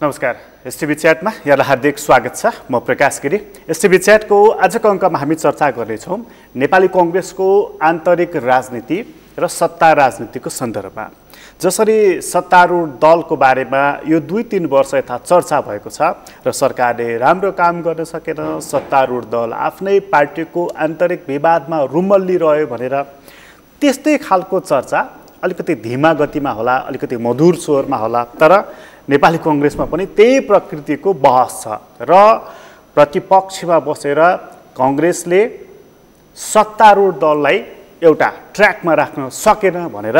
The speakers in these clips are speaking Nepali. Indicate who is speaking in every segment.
Speaker 1: नमस्कार। एसटिभी च्याटमा यहाँलाई हार्दिक स्वागत छ। म प्रकाश गिरी। एसटिभी च्याटको आजको अङ्कमा हामी चर्चा गर्नेछौँ नेपाली कङ्ग्रेसको आन्तरिक राजनीति र सत्ता राजनीतिको सन्दर्भमा। जसरी सत्तारूढ दलको बारेमा यो 2-3 वर्ष यता चर्चा भएको छ र सरकारले राम्रो काम गर्न सकेन, सत्तारूढ दल आफ्नै पार्टीको आन्तरिक विवादमा रुमल्लिरह्यो भनेर त्यस्तै खालको चर्चा अलिकति धीमा गतिमा होला, अलिकति मधुर स्वरमा होला, तर नेपाली कङ्ग्रेसमा पनि त्यही प्रकृतिको बहस छ र प्रतिपक्षमा बसेर कङ्ग्रेसले सत्तारूढ दललाई एउटा ट्र्याकमा राख्न सकेन भनेर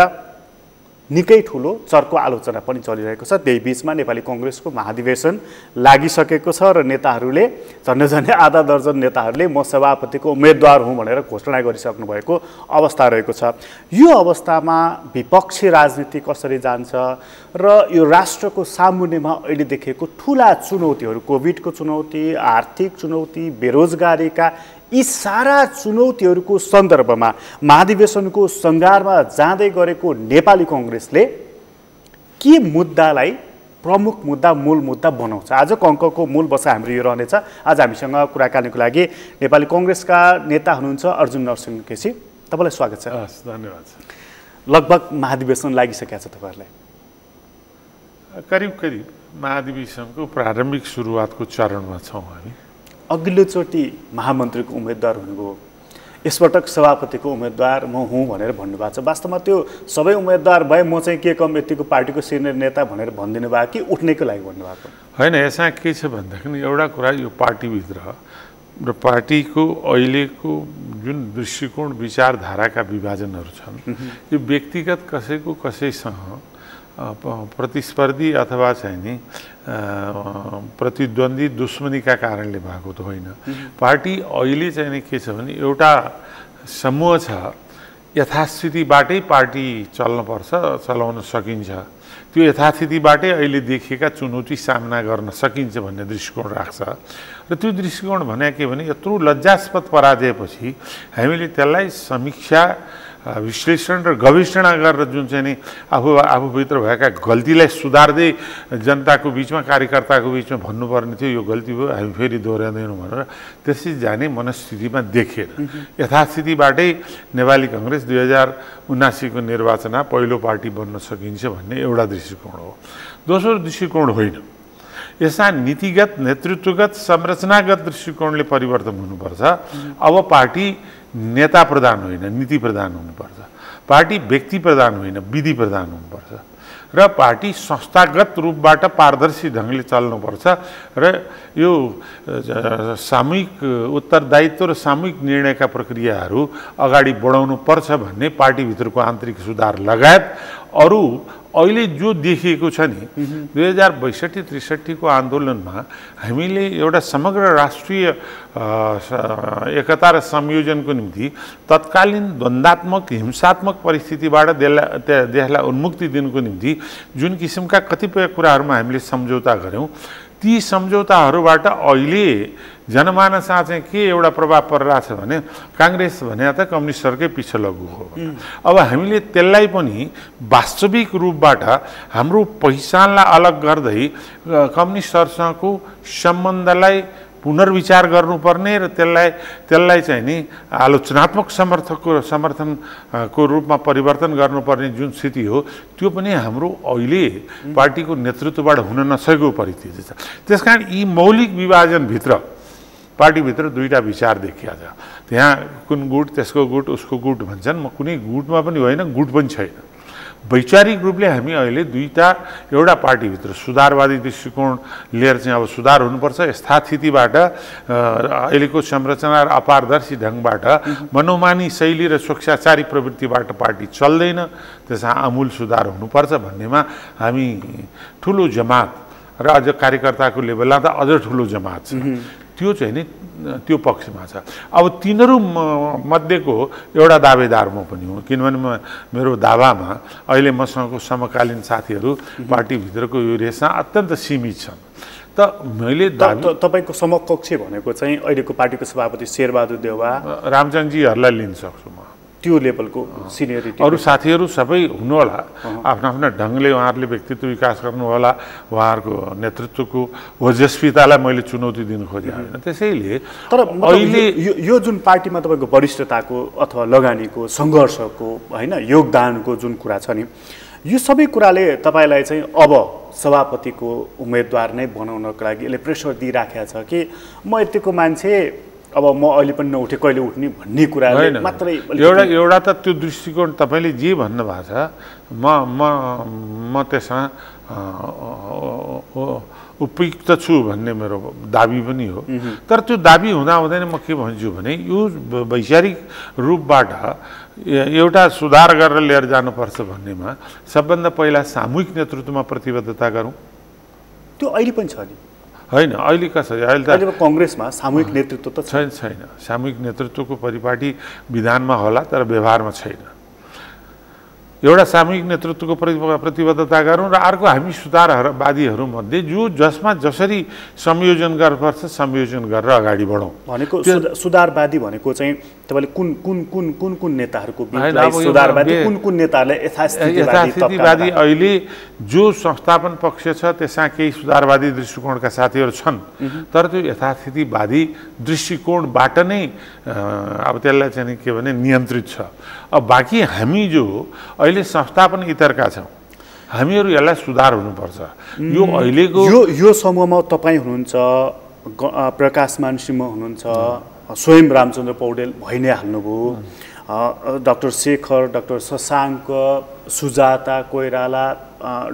Speaker 1: निकै ठुलो चर्को आलोचना पनि चलिरहेको छ। त्यही बीचमा नेपाली कङ्ग्रेसको महाधिवेशन लागिसकेको छ र नेताहरूले झन्डै आधा दर्जन नेताहरूले म सभापतिको उम्मेदवार हुँ भनेर घोषणा गरिसक्नु भएको अवस्था रहेको छ। यो अवस्थामा विपक्षी राजनीति कसरी जान्छ र यो राष्ट्रको सामुन्नेमा अहिले देखिएको ठुला चुनौतीहरू, कोभिडको चुनौती, आर्थिक चुनौती, बेरोजगारीका यी सारा चुनौतीहरूको सन्दर्भमा महाधिवेशनको सङ्घारमा जाँदै गरेको नेपाली कङ्ग्रेसले के मुद्दालाई प्रमुख मुद्दा, मूल मुद्दा बनाउँछ? आजको अङ्कको मूल बसा हाम्रो यो रहनेछ। आज हामीसँग कुराकानीको लागि नेपाली कङ्ग्रेसका नेता हुनुहुन्छ अर्जुन नरसिंह केसी। तपाईँलाई स्वागत छ।
Speaker 2: धन्यवाद।
Speaker 1: लगभग महाधिवेशन लागिसकेको छ तपाईँहरूलाई?
Speaker 2: करिब महाधिवेशनको प्रारम्भिक सुरुवातको चरणमा छौँ हामी।
Speaker 1: अघिल्लोचोटि महामन्त्रीको उम्मेदवार हुनुभयो, यसपटक सभापतिको उम्मेदवार म हुँ भनेर भन्नुभएको छ। वास्तवमा त्यो सबै उम्मेदवार भए म चाहिँ के कम यतिको पार्टीको सिनियर नेता भनेर भनिदिनु भयो कि उठ्नेको लागि भन्नुभएको?
Speaker 2: होइन, यसमा के छ भन्दाखेरि एउटा कुरा, यो पार्टीभित्र र पार्टीको अहिलेको जुन दृष्टिकोण विचारधाराका विभाजनहरू छन्, यो व्यक्तिगत कसैसँग प्रतिस्पर्धी अथवा चाहिँ नि प्रतिद्वन्दी दुश्मनीका कारणले भएको त होइन। पार्टी अहिले चाहिँ नि के छ भने एउटा समूह छ, यथास्थितिबाटै पार्टी चल्नुपर्छ, चलाउन सकिन्छ, त्यो यथास्थितिबाटै अहिले देखिएका चुनौती सामना गर्न सकिन्छ भन्ने दृष्टिकोण राख्छ। र त्यो दृष्टिकोण भने के भने यत्रो लज्जास्पद पराजयपछि हामीले त्यसलाई समीक्षा, विश्लेषण र गवेषणा गरेर जुन चाहिँ नि आफूभित्र भएका गल्तीलाई सुधार्दै जनताको बिचमा, कार्यकर्ताको बिचमा भन्नुपर्ने थियो, यो गल्ती भयो, हामी फेरि दोहोऱ्याउँदैनौँ भनेर त्यसरी जाने मनस्थितिमा देखेर यथास्थितिबाटै नेपाली कङ्ग्रेस 2079को निर्वाचनमा पहिलो पार्टी बन्न सकिन्छ भन्ने एउटा दृष्टिकोण हो। दोस्रो दृष्टिकोण होइन, यसमा नीतिगत, नेतृत्वगत, संरचनागत दृष्टिकोणले परिवर्तन हुनुपर्छ। अब पार्टी नेता प्रधान होइन, नीति प्रधान हुनुपर्छ। पार्टी व्यक्ति प्रधान होइन, विधि प्रधान हुनुपर्छ। र पार्टी संस्थागत रूपबाट पारदर्शी ढङ्गले चल्नुपर्छ र यो सामूहिक उत्तरदायित्व र सामूहिक निर्णयका प्रक्रियाहरू अगाडि बढाउनु पर्छ भन्ने पार्टीभित्रको आन्तरिक सुधार लगायत अरू अहिले जो देखिएको छ नि 2062-63 को आन्दोलनमा हामीले एउटा समग्र राष्ट्रिय एकता र संयोजनको निम्ति तत्कालीन द्वन्द्वात्मक हिंसात्मक परिस्थितिबाट देशलाई उन्मुक्ति दिनको निम्ति जुन किसिमका कतिपय कुराहरूमा हामीले सम्झौता गऱ्यौँ, ती सम्झौताहरूबाट अहिले जनमानसमा चाहिँ के एउटा प्रभाव परिरहेछ भने काङ्ग्रेस भने त कम्युनिस्टहरूकै पछि लगु हो। अब हामीले त्यसलाई पनि वास्तविक रूपबाट हाम्रो पहिचानलाई अलग गर्दै कम्युनिस्टहरूसँगको सम्बन्धलाई पुनर्विचार गर्नुपर्ने र त्यसलाई चाहिँ नि आलोचनात्मक समर्थनको रूपमा परिवर्तन गर्नुपर्ने जुन स्थिति हो, त्यो पनि हाम्रो अहिले पार्टीको नेतृत्वबाट हुन नसकेको परिस्थिति छ। त्यसकारण यी मौलिक विभाजनभित्र पार्टीभित्र दुईटा विचार देखिया छ। त्यहाँ कुन गुट, त्यसको गुट, उसको गुट भन्छन्। म कुनै गुटमा पनि होइन, गुट पनि छैन। वैचारिक रूपले हामी अहिले दुईटा एउटा पार्टीभित्र सुधारवादी दृष्टिकोण लिएर चाहिँ अब सुधार हुनुपर्छ। यथास्थितिबाट अहिलेको संरचना र अपारदर्शी ढङ्गबाट मनोमानी शैली र स्वेच्छाचारी प्रवृत्तिबाट पार्टी चल्दैन, त्यसमा आमूल सुधार हुनुपर्छ भन्नेमा हामी ठुलो जमात र अझ कार्यकर्ताको लेभलमा त अझ ठुलो जमात छ, त्यो चाहिँ नि त्यो पक्षमा छ। अब तिनीहरू मध्येको एउटा दावेदार म पनि हुँ, किनभने मेरो दावामा अहिले मसँगको समकालीन साथीहरू पार्टीभित्रको यो रेसमा अत्यन्त सीमित छन्। त मैले
Speaker 1: तपाईँको समकक्षी भनेको चाहिँ अहिलेको पार्टीको सभापति शेरबहादुर देउवा,
Speaker 2: रामचन्द्रजीहरूलाई लिन सक्छु म।
Speaker 1: त्यो लेभलको सिनियरिटी
Speaker 2: अरू साथीहरू सबै हुनुहोला आफ्नो आफ्नो ढङ्गले उहाँहरूले व्यक्तित्व विकास गर्नु होला उहाँहरूको नेतृत्वको ओजस्वितालाई मैले चुनौती दिन खोजेँ होइन त्यसैले
Speaker 1: तर अहिले यो जुन पार्टीमा तपाईँको वरिष्ठताको अथवा लगानीको सङ्घर्षको होइन योगदानको जुन कुरा छ नि यो सबै कुराले तपाईँलाई चाहिँ अब सभापतिको उम्मेदवार नै बनाउनको लागि यसले प्रेसर दिइराखेको छ कि म यतिको मान्छे अब म अहिले पनि नउठे कहिले उठ्ने भन्ने कुराले मात्रै
Speaker 2: एउटा त त्यो दृष्टिकोण तपाईँले जे भन्नुभएको छ म त्यसमा उपयुक्त छु भन्ने मेरो दाबी पनि हो तर त्यो दाबी हुँदा हुँदैन म के भन्छु भने यो वैचारिक रूपबाट एउटा सुधार गरेर लिएर जानुपर्छ भन्नेमा सबभन्दा पहिला सामूहिक नेतृत्वमा प्रतिबद्धता गरौँ
Speaker 1: त्यो अहिले पनि छ नि
Speaker 2: होइन अहिले कसरी अहिले
Speaker 1: त कङ्ग्रेसमा सामूहिक नेतृत्व त
Speaker 2: छैन सामूहिक नेतृत्वको परिपाटी विधानमा होला तर व्यवहारमा छैन एउटा सामूहिक नेतृत्वको प्रतिबद्धता गरौँ र अर्को हामी सुधारवादीहरूमध्ये जसमा जसरी संयोजन गर्नुपर्छ संयोजन गरेर अगाडि बढौँ
Speaker 1: भनेको सुधारवादी भनेको चाहिँ तपाईँले कुन कुन कुन कुन कुन नेताहरूको सुधारवादी कुन कुन नेताहरूले
Speaker 2: यथास्थितिवादी अहिले जो संस्थापन पक्ष छ त्यसमा केही सुधारवादी दृष्टिकोणका साथीहरू छन् तर त्यो यथास्थितिवादी दृष्टिकोणबाट नै अब त्यसलाई चाहिँ के भने नियन्त्रित छ अब बाँकी हामी जो अहिले संस्थापन इतरका छौँ हामीहरू यसलाई सुधार हुनुपर्छ यो अहिलेको
Speaker 1: यो समूहमा तपाईँ हुनुहुन्छ प्रकाशमान सिंह हुनुहुन्छ स्वयं रामचन्द्र पौडेल भइ नै हाल्नुभयो doctor Shekhar doctor Shashank Sujata Koirala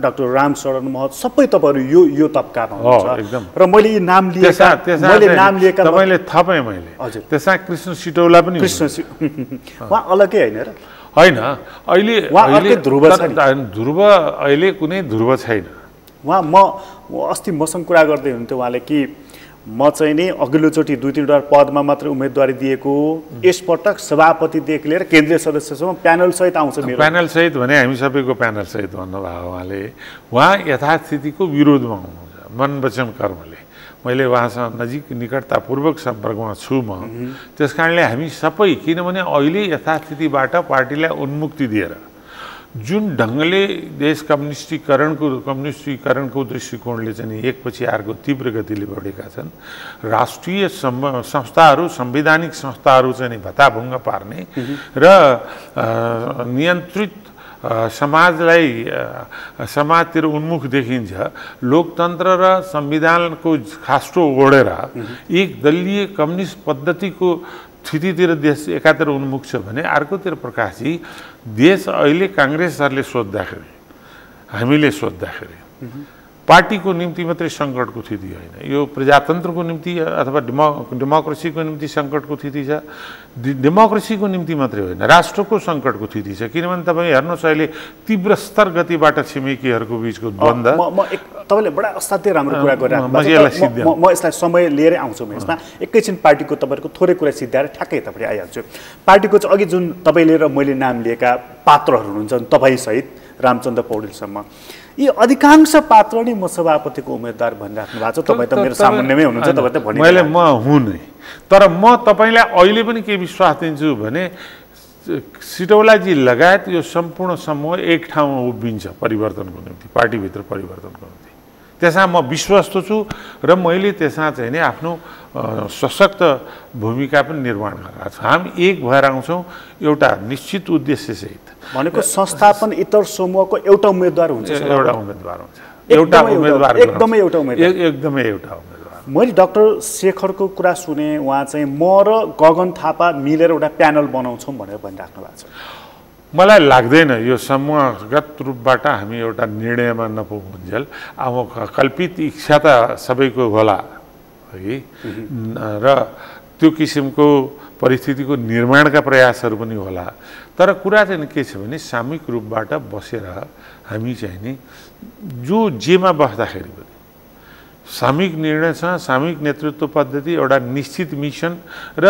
Speaker 1: doctor Ramsharan Mahat सबै तपाईँहरू यो तबकामा हुनुहुन्छ र मैले यी नाम लिएका
Speaker 2: तपाईँले थपेँ मैले
Speaker 1: हजुर
Speaker 2: त्यसमा कृष्ण सिटौला पनि
Speaker 1: उहाँ अलग्गै होइन र
Speaker 2: होइन अहिले ध्रुव अहिले कुनै ध्रुव छैन
Speaker 1: उहाँ म अस्ति मसँग कुरा गर्दै हुनुहुन्थ्यो उहाँले कि म चाहिँ नि अघिल्लोचोटि 2-3 पदमा मात्रै उम्मेदवारी दिएको यसपटक सभापतिदेखि लिएर केन्द्रीय सदस्यसम्म प्यानल सहित आउँछ मेरो
Speaker 2: प्यानल सहित भने हामी सबैको प्यानल सहित भन्नुभयो उहाँ यथास्थितिको विरोधमा हुनुहुन्छ मन वचन कर्मले मैले उहाँसँग नजिक निकटतापूर्वक सम्पर्कमा छु म त्यस कारणले हामी सबै किनभने अहिले यथास्थितिबाट पार्टीलाई उन्मुक्ति दिएर जुन ढङ्गले देश कम्युनिस्टीकरणको दृष्टिकोणले चाहिँ एकपछि अर्को तीव्र गतिले बढेका छन् राष्ट्रिय संस्थाहरू संवैधानिक संस्थाहरू चाहिँ भत्ताभङ्ग पार्ने र नियन्त्रित समाजलाई समाजतिर उन्मुख देखिन्छ लोकतन्त्र र संविधानको खास्टो ओढेर एक दलीय कम्युनिस्ट पद्धतिको स्थितितिर देश एकातिर उन्मुख छ भने अर्कोतिर प्रकाशजी देश अहिले काङ्ग्रेसहरूले सोद्धाखेरि हामीले सोद्धाखेरि पार्टीको निम्ति मात्रै सङ्कटको स्थिति होइन यो प्रजातन्त्रको निम्ति अथवा डेमोक्रेसीको निम्ति सङ्कटको स्थिति छ डेमोक्रेसीको निम्ति मात्रै होइन राष्ट्रको सङ्कटको स्थिति छ किनभने तपाईँ हेर्नुहोस् अहिले तीव्र स्तर गतिबाट छिमेकीहरूको बिचको द्वन्द
Speaker 1: तपाईँले बडा असाध्यै राम्रो कुरा गरिराख्नु म यसलाई समय लिएरै आउँछु म यसमा एकैछिन पार्टीको तपाईँहरूको थोरै कुरा सिद्ध्याएर ठ्याक्कै यतापट्टि आइहाल्छु पार्टीको चाहिँ अघि जुन तपाईँले र मैले नाम लिएका पात्रहरू हुनुहुन्छ तपाईँसहित रामचन्द्र पौडेलसम्म यी अधिकांश पात्र नै म सभापतिको उम्मेदवार भनिराख्नु भएको छ तपाईँ त मेरो सामुन्नेमै हुनुहुन्छ तपाईँ त भनि
Speaker 2: मैले म हुँ नै तर म तपाईँलाई अहिले पनि के विश्वास दिन्छु भने सिटौलाजी लगायत यो सम्पूर्ण समूह एक ठाउँमा उभिन्छ परिवर्तनको निम्ति पार्टीभित्र परिवर्तनको निम्ति त्यसमा म विश्वस्त छु र मैले त्यसमा चाहिँ नि आफ्नो सशक्त भूमिका पनि निर्माण गरेका छु हामी एक भएर आउँछौँ एउटा निश्चित उद्देश्यसहित
Speaker 1: भनेको संस्थापन इतर समूहको एउटा उम्मेदवार हुन्छ
Speaker 2: एउटा उम्मेदवार हुन्छ एकदमै एउटा उम्मेदवार
Speaker 1: मैले डाक्टर शेखरको कुरा सुने उहाँ चाहिँ म र गगन थापा मिलेर एउटा प्यानल बनाउँछौँ भनेर भनिराख्नु भएको छ
Speaker 2: मलाई लाग्दैन यो समूहगत रूपबाट हामी एउटा निर्णयमा नपुगुन्जेल अब कल्पित इच्छा त सबैको होला है र त्यो किसिमको परिस्थितिको निर्माणका प्रयासहरू पनि होला तर कुरा चाहिँ के छ भने सामूहिक रूपबाट बसेर हामी चाहिँ नि जो जेमा बस्दाखेरि पनि सामूहिक निर्णय छ, सामूहिक नेतृत्व पद्धति, एउटा निश्चित मिसन र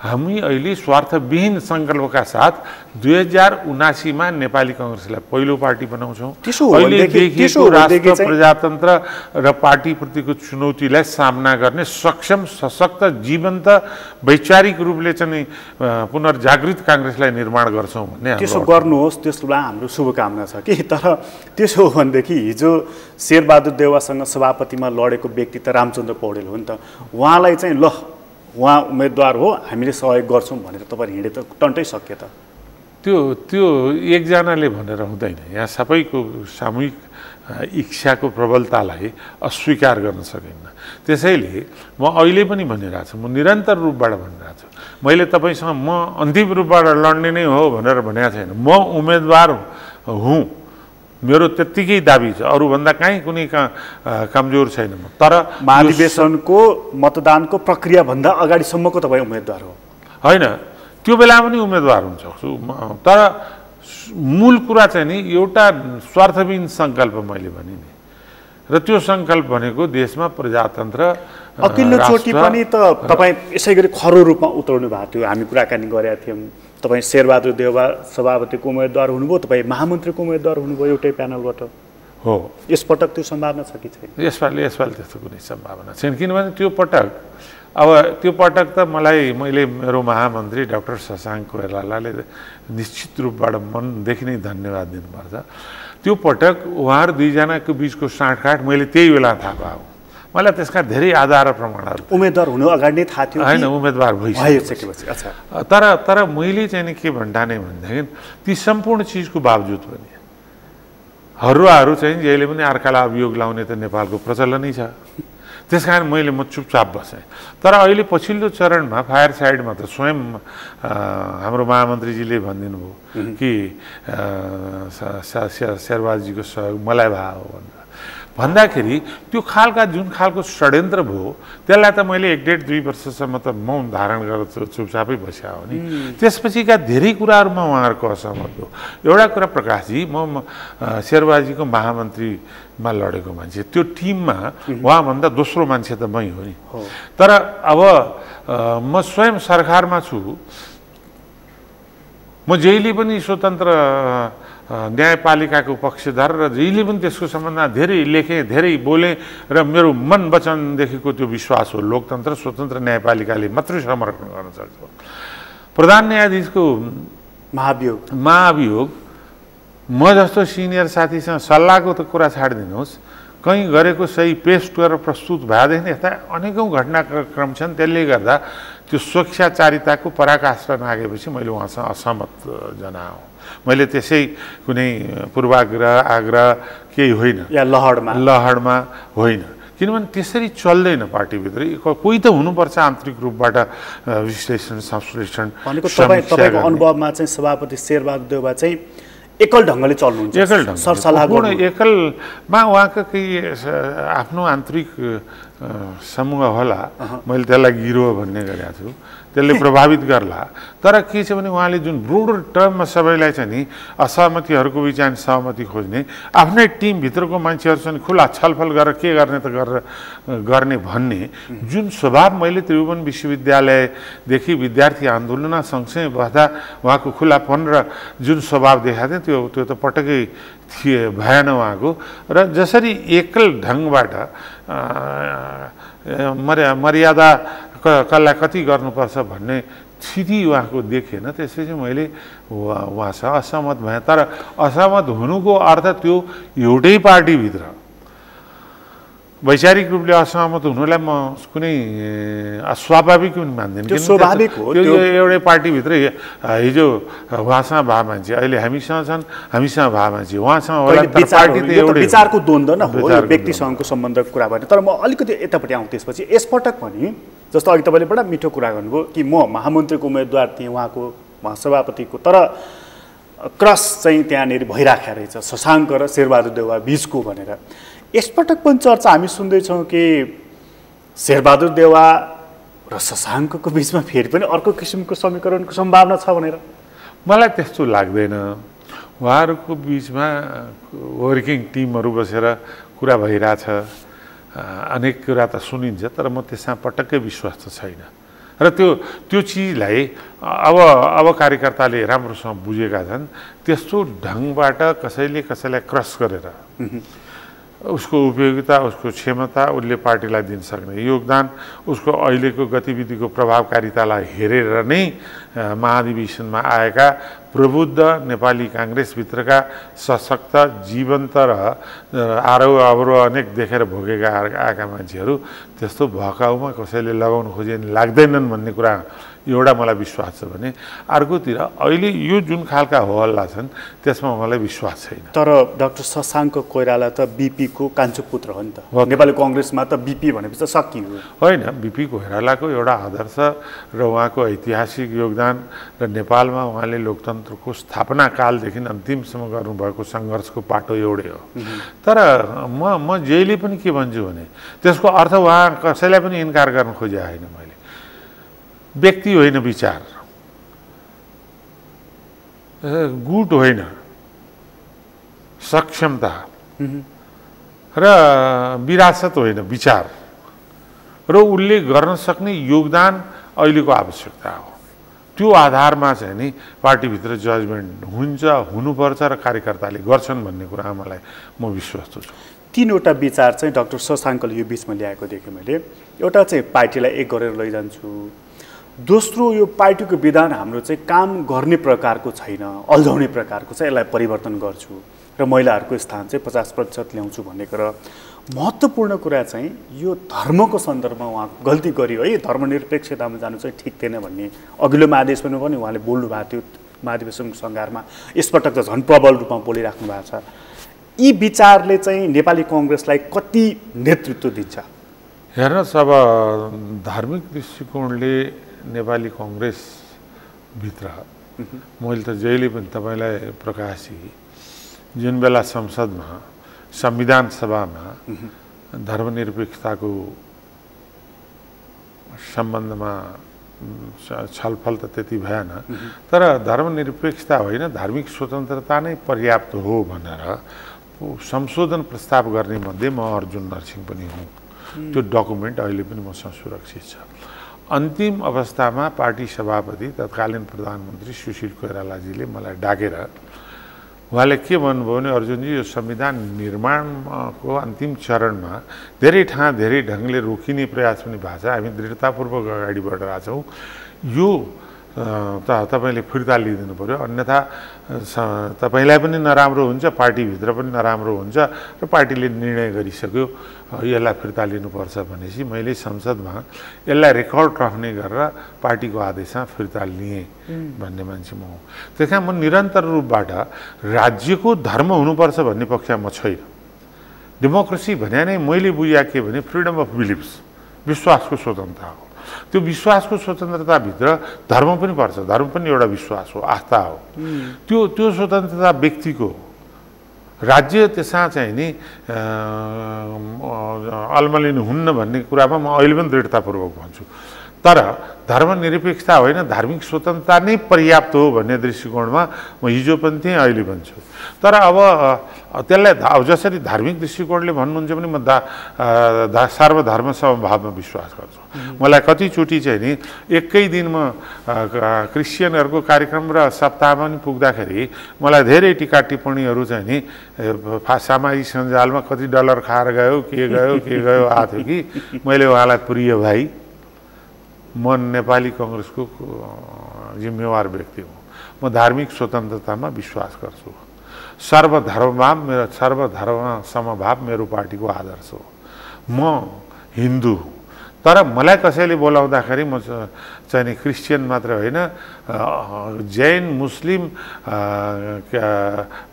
Speaker 2: हामी अहिले स्वार्थविहीन सङ्कल्पका साथ 2079 मा नेपाली कांग्रेसलाई पहिलो पार्टी बनाउँछौँ। अहिले देखिएको राष्ट्र, प्रजातन्त्र र पार्टीप्रतिको चुनौतीलाई सामना गर्ने सक्षम, सशक्त, जीवन्त, वैचारिक रूपले चाहिँ पुनर्जागृत कांग्रेसलाई निर्माण गर्छौँ भन्ने।
Speaker 1: त्यसो गर्नुहोस्, त्यसलाई हाम्रो शुभकामना छ कि। तर त्यसो हो भनेदेखि हिजो शेरबहादुर देउवासँग सभापतिमा लडेको व्यक्ति त रामचन्द्र पौडेल हो नि त। उहाँलाई चाहिँ ल उहाँ उम्मेदवार हो, हामीले सहयोग गर्छौँ भनेर तपाईँ हिँडे त टन्टै सक्यो त।
Speaker 2: त्यो एकजनाले भनेर हुँदैन। यहाँ सबैको सामूहिक इच्छाको प्रबलतालाई अस्वीकार गर्न सकिन्न। त्यसैले म अहिले पनि भनिरहेको छु, म निरन्तर रूपबाट भनिरहेको छु, मैले तपाईँसँग म अन्तिम रूपबाट लड्ने नै हो भनेर भनेको छैन। म उम्मेदवार हुँ, मेरो त्यत्तिकै दाबी छ, अरूभन्दा कहीँ कुनै कमजोर छैन म। तर
Speaker 1: महाधिवेशनको मतदानको प्रक्रियाभन्दा अगाडिसम्मको तपाईँ उम्मेदवार हो
Speaker 2: होइन, त्यो बेला पनि उम्मेदवार हुन सक्छु। तर मूल कुरा चाहिँ नि एउटा स्वार्थविहीन सङ्कल्प मैले भने नि, र त्यो सङ्कल्प भनेको देशमा प्रजातन्त्र।
Speaker 1: अघिल्लोचोटि पनि त तपाईँ यसै गरी खरो रूपमा उत्रनु भएको थियो, हामी कुराकानी गरेका थियौँ। तपाईँ शेरबहादुर देउवा सभापतिको उम्मेदवार हुनुभयो, तपाईँ महामन्त्रीको उम्मेदवार हुनुभयो एउटै प्यानलबाट
Speaker 2: हो।
Speaker 1: यसपटक त्यो सम्भावना छ कि छैन?
Speaker 2: यसपालि त्यस्तो कुनै सम्भावना छैन, किनभने त्यो पटक त मैले मेरो महामन्त्री डाक्टर शशाङ्क कोइरालाले निश्चित रूपबाट मनदेखि नै धन्यवाद दिनुपर्छ। त्यो पटक उहाँहरू दुईजनाको बिचको साँठगाँठ मैले त्यही बेला थाहा पाएँ। मलाई त्यसका धेरै आधार र प्रमाणहरू,
Speaker 1: उम्मेदवार हुनु अगाडि नै थाहा थियो
Speaker 2: होइन, उम्मेदवार
Speaker 1: भइसकेपछि।
Speaker 2: तर मैले चाहिँ नि के भन्टाने भनेदेखि ती सम्पूर्ण चिजको बावजुद पनि हरुवाहरू चाहिँ जहिले पनि अर्कालाई अभियोग लाउने त नेपालको प्रचलनै छ। त्यसकारण म चुपचाप बसेँ। तर अहिले पछिल्लो चरणमा फायर साइडमा त स्वयं हाम्रो महामन्त्रीजीले भनिदिनु भयो कि शेरबहादुरजीको सहयोग मलाई भयो भनेर भन्दाखेरि त्यो जुन खालको षड्यन्त्र भयो त्यसलाई त मैले 1.5-2 वर्षसम्म त मौन धारण गरेर चुपचापै बस्या हो नि। त्यसपछिका धेरै कुराहरूमा उहाँहरूको असहमत हो। एउटा कुरा प्रकाशजी, म शेरबहादुरजीको महामन्त्रीमा लडेको मान्छे, त्यो टिममा उहाँभन्दा दोस्रो मान्छे त मै हो नि। तर अब म स्वयं सरकारमा छु, म जहिले पनि स्वतन्त्र न्यायपालिकाको पक्षधर र जहिले पनि त्यसको सम्बन्धमा धेरै लेखेँ, धेरै बोलेँ र मेरो मन वचनदेखिको त्यो विश्वास हो लोकतन्त्र स्वतन्त्र न्यायपालिकाले मात्रै समर्पण गर्न सक्छ। प्रधान न्यायाधीशको महाभियोग म जस्तो सिनियर साथीसँग सल्लाहको त कुरा छाडिदिनुहोस्, कहीँ गरेको सही पेस्ट गरेर प्रस्तुत भएदेखि यस्ता अनेकौँ घटनाक्रम छन्। त्यसले गर्दा त्यो स्वेच्छाचारिताको पराकाष्ठा नागेपछि मैले उहाँसँग असहमत जनाएँ। मैले त्यसै कुनै पूर्वाग्रह आग्रह केही होइन,
Speaker 1: या
Speaker 2: लहडमा होइन, किनभने त्यसरी चल्दैन पार्टीभित्र। कोही त हुनुपर्छ आन्तरिक रूपबाट विश्लेषण संश्लेषण।
Speaker 1: तपाईँको अनुभवमा चाहिँ सभापति शेरबहादुर देउवा चाहिँ एकल ढङ्गले चल्नुहुन्छ?
Speaker 2: एकल ढङ्ग, एकलमा उहाँको केही आफ्नो आन्तरिक समूह होला, मैले त्यसलाई गिरोह भन्ने गरेको छु, त्यसले प्रभावित गर्ला। तर के छ भने उहाँले जुन ब्रोडर टर्ममा सबैलाई चाहिँ नि असहमतिहरूको बिचमा सहमति खोज्ने, आफ्नै टिमभित्रको मान्छेहरूसँग खुला छलफल गरेर के गर्ने त गर्ने भन्ने जुन स्वभाव मैले त्रिभुवन विश्वविद्यालयदेखि विद्यार्थी आन्दोलन सँगसँगै बस्दा उहाँको खुलापन र जुन स्वभाव देखाएको थियो त्यो त पटक्कै भएन उहाँको। र जसरी एकल ढङ्गबाट मर्यादा कसलाई कति गर्नुपर्छ भन्ने स्थिति उहाँको देखेन, त्यसपछि मैले उहाँसँग असहमत भएँ। तर असहमत हुनुको अर्थ त्यो एउटै पार्टीभित्र वैचारिक रूपले असहमत हुनुलाई म कुनै अस्वाभाविक पनि मान्दिनँ।
Speaker 1: त्यो स्वाभाविक हो।
Speaker 2: त्यो एउटै पार्टीभित्र हिजो उहाँसँग भए मान्छे, अहिले हामीसँग छन्, हामीसँग भए मान्छे उहाँसँग होला,
Speaker 1: विचारको द्वन्द्व न हो, व्यक्तिसँगको सम्बन्धको कुरा भने। तर म अलिकति यतापट्टि आउँ त्यसपछि। यसपटक पनि जस्तो अघि तपाईँले बडा मिठो कुरा गर्नुभयो कि म महामन्त्रीको उम्मेदवार थिएँ, उहाँको महासभापतिको, तर क्रस चाहिँ त्यहाँनिर भइराखेको रहेछ शशाङ्क र शेरबहादुर देउवा बिचको भनेर। यसपटक पनि चर्चा हामी सुन्दैछौँ कि शेरबहादुर देउवा र शशाङ्कको बिचमा फेरि पनि अर्को किसिमको समीकरणको सम्भावना छ भनेर।
Speaker 2: मलाई त्यस्तो लाग्दैन। उहाँहरूको बिचमा वर्किङ टिमहरू बसेर कुरा भइरहेछ अनेक कुरा त सुनिन्छ, तर म त्यसमा पटक्कै विश्वास त छैन। र त्यो चिजलाई अब कार्यकर्ताले राम्रोसँग बुझेका छन्। त्यस्तो ढङ्गबाट कसैले कसैलाई क्रस गरेर उसको उपयोगिता, उसको क्षमता, उसले पार्टीलाई दिन सक्ने योगदान, उसको अहिलेको गतिविधिको प्रभावकारितालाई हेरेर नै महाधिवेशनमा आएका प्रबुद्ध नेपाली काङ्ग्रेसभित्रका सशक्त, जीवन्त र आरो अवरो अनेक देखेर भोगेका आएका मान्छेहरू त्यस्तो भकाउमा कसैले लगाउन खोजे लाग्दैनन् भन्ने कुरा एउटा मलाई विश्वास छ भने, अर्कोतिर अहिले यो जुन खालका होहल्ला छन् त्यसमा मलाई विश्वास छैन।
Speaker 1: तर डाक्टर शशाङ्क कोइराला त बिपीको कान्छो पुत्र हो नि त। नेपाली कङ्ग्रेसमा त बिपी भनेपछि त सकियो
Speaker 2: होइन। बिपी कोइरालाको एउटा आदर्श र उहाँको ऐतिहासिक योगदान र नेपालमा उहाँले लोकतन्त्रको स्थापना कालदेखि अन्तिमसम्म गर्नुभएको सङ्घर्षको पाटो एउटै हो। तर म जहिले पनि के भन्छु भने त्यसको अर्थ उहाँ कसैलाई पनि इन्कार गर्न खोजेको होइन। मैले व्यक्ति होइन, विचार, गुट होइन, सक्षमता र विरासत होइन, विचार र उसले गर्न सक्ने योगदान अहिलेको आवश्यकता हो। त्यो आधारमा चाहिँ नि पार्टीभित्र जजमेन्ट हुन्छ, हुनुपर्छ र कार्यकर्ताले गर्छन् भन्ने कुरा मलाई म विश्वस्त छु।
Speaker 1: तीनवटा विचार चाहिँ डाक्टर शशाङ्कले यो बिचमा ल्याएको देखेँ मैले। एउटा चाहिँ पार्टीलाई एक गरेर लैजान्छु, दोस्रो यो पार्टीको विधान हाम्रो चाहिँ काम गर्ने प्रकारको छैन, अल्झाउने प्रकारको छ, यसलाई परिवर्तन गर्छु र महिलाहरूको स्थान चाहिँ 50% ल्याउँछु भनेको। र महत्त्वपूर्ण कुरा चाहिँ यो धर्मको सन्दर्भमा उहाँ गल्ती गरियो है, धर्मनिरपेक्षतामा जानु चाहिँ ठिक थिएन भन्ने अघिल्लो महाधिवेशनमा पनि उहाँले बोल्नु भएको थियो। महाधिवेशन सङ्घारमा यसपटक त झन् प्रबल रूपमा बोलिराख्नु भएको छ। यी विचारले चाहिँ नेपाली कङ्ग्रेसलाई कति नेतृत्व दिन्छ?
Speaker 2: हेर्नुहोस्, अब धार्मिक दृष्टिकोणले नेपाली कङ्ग्रेसभित्र मैले त जहिले पनि तपाईँलाई प्रकाशी जुन बेला संसदमा, संविधान सभामा धर्मनिरपेक्षताको सम्बन्धमा छलफल त त्यति भएन, तर धर्मनिरपेक्षता होइन धार्मिक स्वतन्त्रता नै पर्याप्त हो भनेर संशोधन प्रस्ताव गर्ने मध्ये म अर्जुन नरसिंह पनि हुँ। त्यो डकुमेन्ट अहिले पनि मसँग सुरक्षित छ। अन्तिम अवस्थामा पार्टी सभापति तत्कालीन प्रधानमन्त्री सुशील कोइरालाजीले मलाई डाकेर उहाँले के भन्नुभयो भने, अर्जुनजी यो संविधान निर्माणको अन्तिम चरणमा धेरै ढङ्गले रोकिने प्रयास पनि भएको छ, हामी दृढतापूर्वक अगाडि बढिरहेका छौँ, यो तपाईँले फिर्ता लिइदिनु पऱ्यो, अन्यथा तपाईँलाई पनि नराम्रो हुन्छ, पार्टीभित्र पनि नराम्रो हुन्छ र पार्टीले निर्णय गरिसक्यो यसलाई फिर्ता लिनुपर्छ भनेपछि मैले संसदमा यसलाई रेकर्ड राख्ने गरेर पार्टीको आदेशमा फिर्ता लिएँ भन्ने मान्छे म हो। त्यस कारण म निरन्तर रूपबाट राज्यको धर्म हुनुपर्छ भन्ने पक्षमा म छैन। डेमोक्रेसी भने नै मैले बुझाए के भने फ्रिडम अफ बिलिफ्स, विश्वासको स्वतन्त्रता हो। त्यो विश्वासको स्वतन्त्रताभित्र धर्म पनि पर्छ, धर्म पनि एउटा विश्वास हो, आस्था हो। त्यो स्वतन्त्रता व्यक्तिको, राज्य त्यसमा चाहिँ नि अल्मलिनु हुन्न भन्ने कुरामा म अहिले पनि दृढतापूर्वक भन्छु। तर धर्मनिरपेक्षता होइन धार्मिक स्वतन्त्रता नै पर्याप्त हो भन्ने दृष्टिकोणमा म हिजो पनि थिएँ, अहिले पनि छु। तर अब त्यसलाई अब जसरी धार्मिक दृष्टिकोणले भन्नुहुन्छ भने म सार्वधर्म समभावमा विश्वास गर्छु। मलाई कतिचोटि चाहिँ नि एकै दिनमा क्रिस्चियनहरूको कार्यक्रम र सप्ताहमा पनि पुग्दाखेरि मलाई धेरै टिका टिप्पणीहरू चाहिँ नि सामाजिक सञ्जालमा कति डलर खाएर गयो आएको थियो कि मैले उहाँलाई प्रिय भाइ, म नेपाली कङ्ग्रेसको जिम्मेवार व्यक्ति हुँ, म धार्मिक स्वतन्त्रतामा विश्वास गर्छु। सर्वधर्म समभाव मेरो पार्टीको आदर्श हो। म हिन्दू हुँ, तर मलाई कसैले बोलाउँदाखेरि म चाहिँ नि क्रिस्चियन मात्र होइन, जैन, मुस्लिम,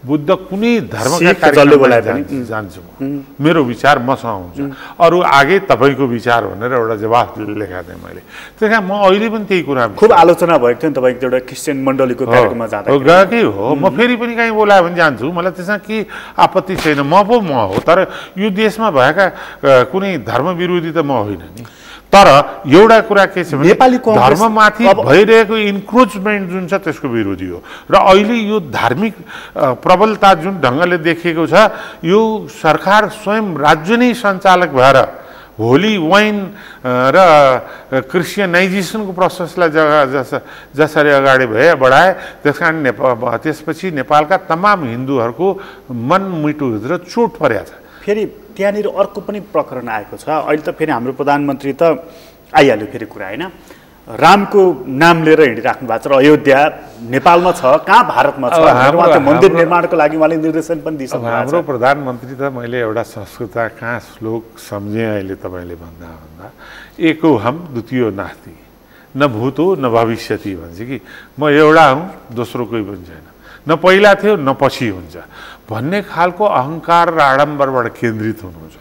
Speaker 2: बुद्ध कुनै धर्मका कार्यक्रममा जान्छु। मेरो विचार मसँग हुन्छ, अरू आगे तपाईँको विचार भनेर एउटा जवाफ लेखाएको थिएँ मैले। त्यस कारण म अहिले पनि त्यही कुरा
Speaker 1: खुब आलोचना भएको थियो नि तपाईँको एउटा क्रिस्चियन मण्डलीको कार्यक्रममा जाँदा
Speaker 2: गएकै हो। म फेरि पनि कहीँ बोलायो भने जान्छु, मलाई त्यसमा के आपत्ति छैन। म हो, तर यो देशमा भएका कुनै धर्म विरोधी त म होइन नि। तर एउटा कुरा के छ भने
Speaker 1: नेपाली कांग्रेस
Speaker 2: धर्ममाथि भइरहेको इन्क्रोचमेन्ट जुन छ त्यसको विरोधी हो र अहिले यो धार्मिक प्रबलता जुन ढङ्गले देखिएको छ यो सरकार स्वयं राज्य नै सञ्चालक भएर होली वाइन र क्रिस्चियनाइजेसनको प्रोसेसलाई जसरी अगाडि बढाए त्यसकारण त्यसपछि नेपालका तमाम हिन्दूहरूको मनमुटुभित्र चोट परेको छ।
Speaker 1: फेरि त्यहाँनिर अर्को पनि प्रकरण आएको छ। अहिले त फेरि हाम्रो प्रधानमन्त्री त आइहाल्यो फेरि कुरा होइन, रामको नाम लिएर हिँडिराख्नु भएको छ र अयोध्या नेपालमा छ, कहाँ भारतमा छ, मन्दिर निर्माणको लागि उहाँले निर्देशन पनि दिइसक्नु भएको छ।
Speaker 2: हाम्रो प्रधानमन्त्री त मैले एउटा संस्कृत कहाँ श्लोक सम्झेँ अहिले तपाईँले भन्दा एको हम द्वितीय नास्ति न भूतो न भविष्यति भन्छ कि म एउटा हुँ दोस्रो कोही पनि छैन, न पहिला थियो न पछि हुन्छ भन्ने खालको अहङ्कार र आडम्बरबाट केन्द्रित हुनुहुन्छ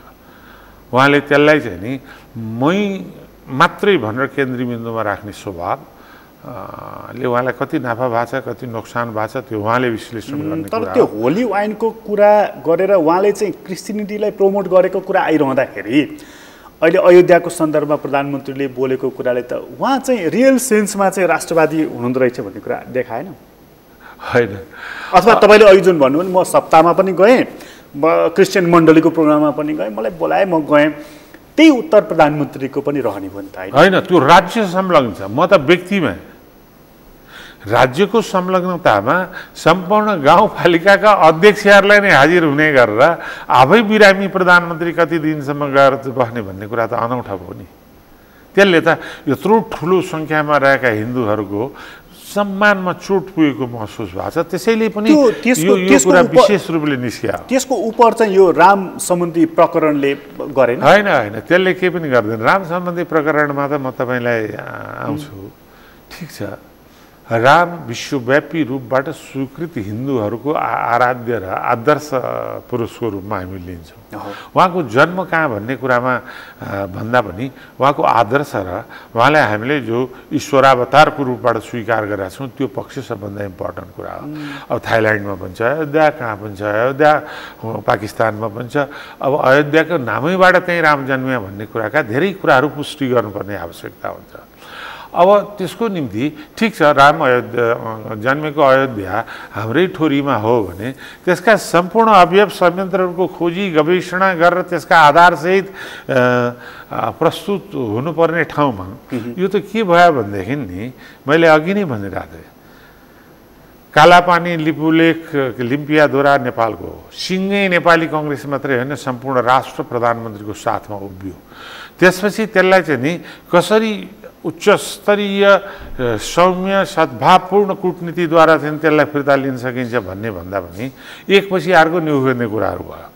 Speaker 2: उहाँले। त्यसलाई चाहिँ नि मै मात्रै भनेर केन्द्रबिन्दुमा राख्ने स्वभावले उहाँलाई कति नाफा भएको छ कति नोक्सान भएको छ त्यो उहाँले विश्लेषण गर्ने।
Speaker 1: तर त्यो होली वाइनको कुरा गरेर उहाँले चाहिँ क्रिस्चियनिटीलाई प्रमोट गरेको कुरा आइरहँदाखेरि अहिले अयोध्याको सन्दर्भमा प्रधानमन्त्रीले बोलेको कुराले त उहाँ चाहिँ रियल सेन्समा चाहिँ राष्ट्रवादी हुनुहुँदो रहेछ भन्ने कुरा देखाएन
Speaker 2: होइन?
Speaker 1: अथवा तपाईँले अहिले जुन भन्नुभयो म सप्ताहमा पनि गएँ, क्रिस्चियन मण्डलीको प्रोग्राममा पनि गएँ, मलाई बोलाएँ म गएँ, त्यही उत्तर प्रधानमन्त्रीको पनि रहने भयो नि त
Speaker 2: होइन? त्यो राज्य संलग्न छ। म त व्यक्तिमा राज्यको संलग्नतामा सम्पूर्ण गाउँपालिकाका अध्यक्षहरूलाई नै हाजिर हुने गरेर आफै बिरामी प्रधानमन्त्री कति दिनसम्म गएर बस्ने भन्ने कुरा त अनौठा भयो नि। त्यसले त यत्रो ठुलो सङ्ख्यामा रहेका हिन्दूहरूको सम्मानमा चोट पुगेको महसुस भएको छ। त्यसैले पनि यो कुरा विशेष रूपले निस्क्यो।
Speaker 1: त्यसको उपर चाहिँ यो राम सम्बन्धी प्रकरणले गरेन?
Speaker 2: होइन होइन, त्यसले केही पनि गर्दैन। राम सम्बन्धी प्रकरणमा त म तपाईँलाई आउँछु। ठिक छ, राम विश्वव्यापी रूपबाट स्वीकृत हिन्दूहरूको आराध्य र आदर्श पुरुषको रूपमा हामी लिन्छौँ। उहाँको जन्म कहाँ भन्ने कुरामा भन्दा पनि उहाँको आदर्श र उहाँलाई हामीले जो ईश्वरावतारको रूपबाट स्वीकार गरेका छौँ त्यो पक्ष सबभन्दा इम्पोर्टेन्ट कुरा हो। अब थाइल्यान्डमा पनि छ अयोध्या, कहाँ पनि छ अयोध्या, पाकिस्तानमा पनि छ। अब अयोध्याको नामैबाट त्यहीँ राम जन्मिया भन्ने कुराका धेरै कुराहरू पुष्टि गर्नुपर्ने आवश्यकता हुन्छ। अब त्यसको निम्ति ठिक छ, राम जन्मेको अयोध्या हाम्रै ठोरीमा हो भने त्यसका सम्पूर्ण अवयव संयन्त्रहरूको खोजी गवेषणा गरेर त्यसका आधारसहित प्रस्तुत हुनुपर्ने ठाउँमा यो त के भयो भनेदेखि नि मैले अघि नै भनिरहेको थिएँ, कालापानी लिपुलेख लिम्पियाद्वारा नेपालको हो, सिङ्गै नेपाली कङ्ग्रेस मात्रै होइन सम्पूर्ण राष्ट्र प्रधानमन्त्रीको साथमा उभियो। त्यसपछि त्यसलाई चाहिँ नि कसरी उच्चस्तरीय सौम्य सद्भावपूर्ण कूटनीतिद्वारा चाहिँ त्यसलाई फिर्ता लिन सकिन्छ भन्ने भन्दा पनि एकपछि अर्को निहुर्ने कुराहरू भयो,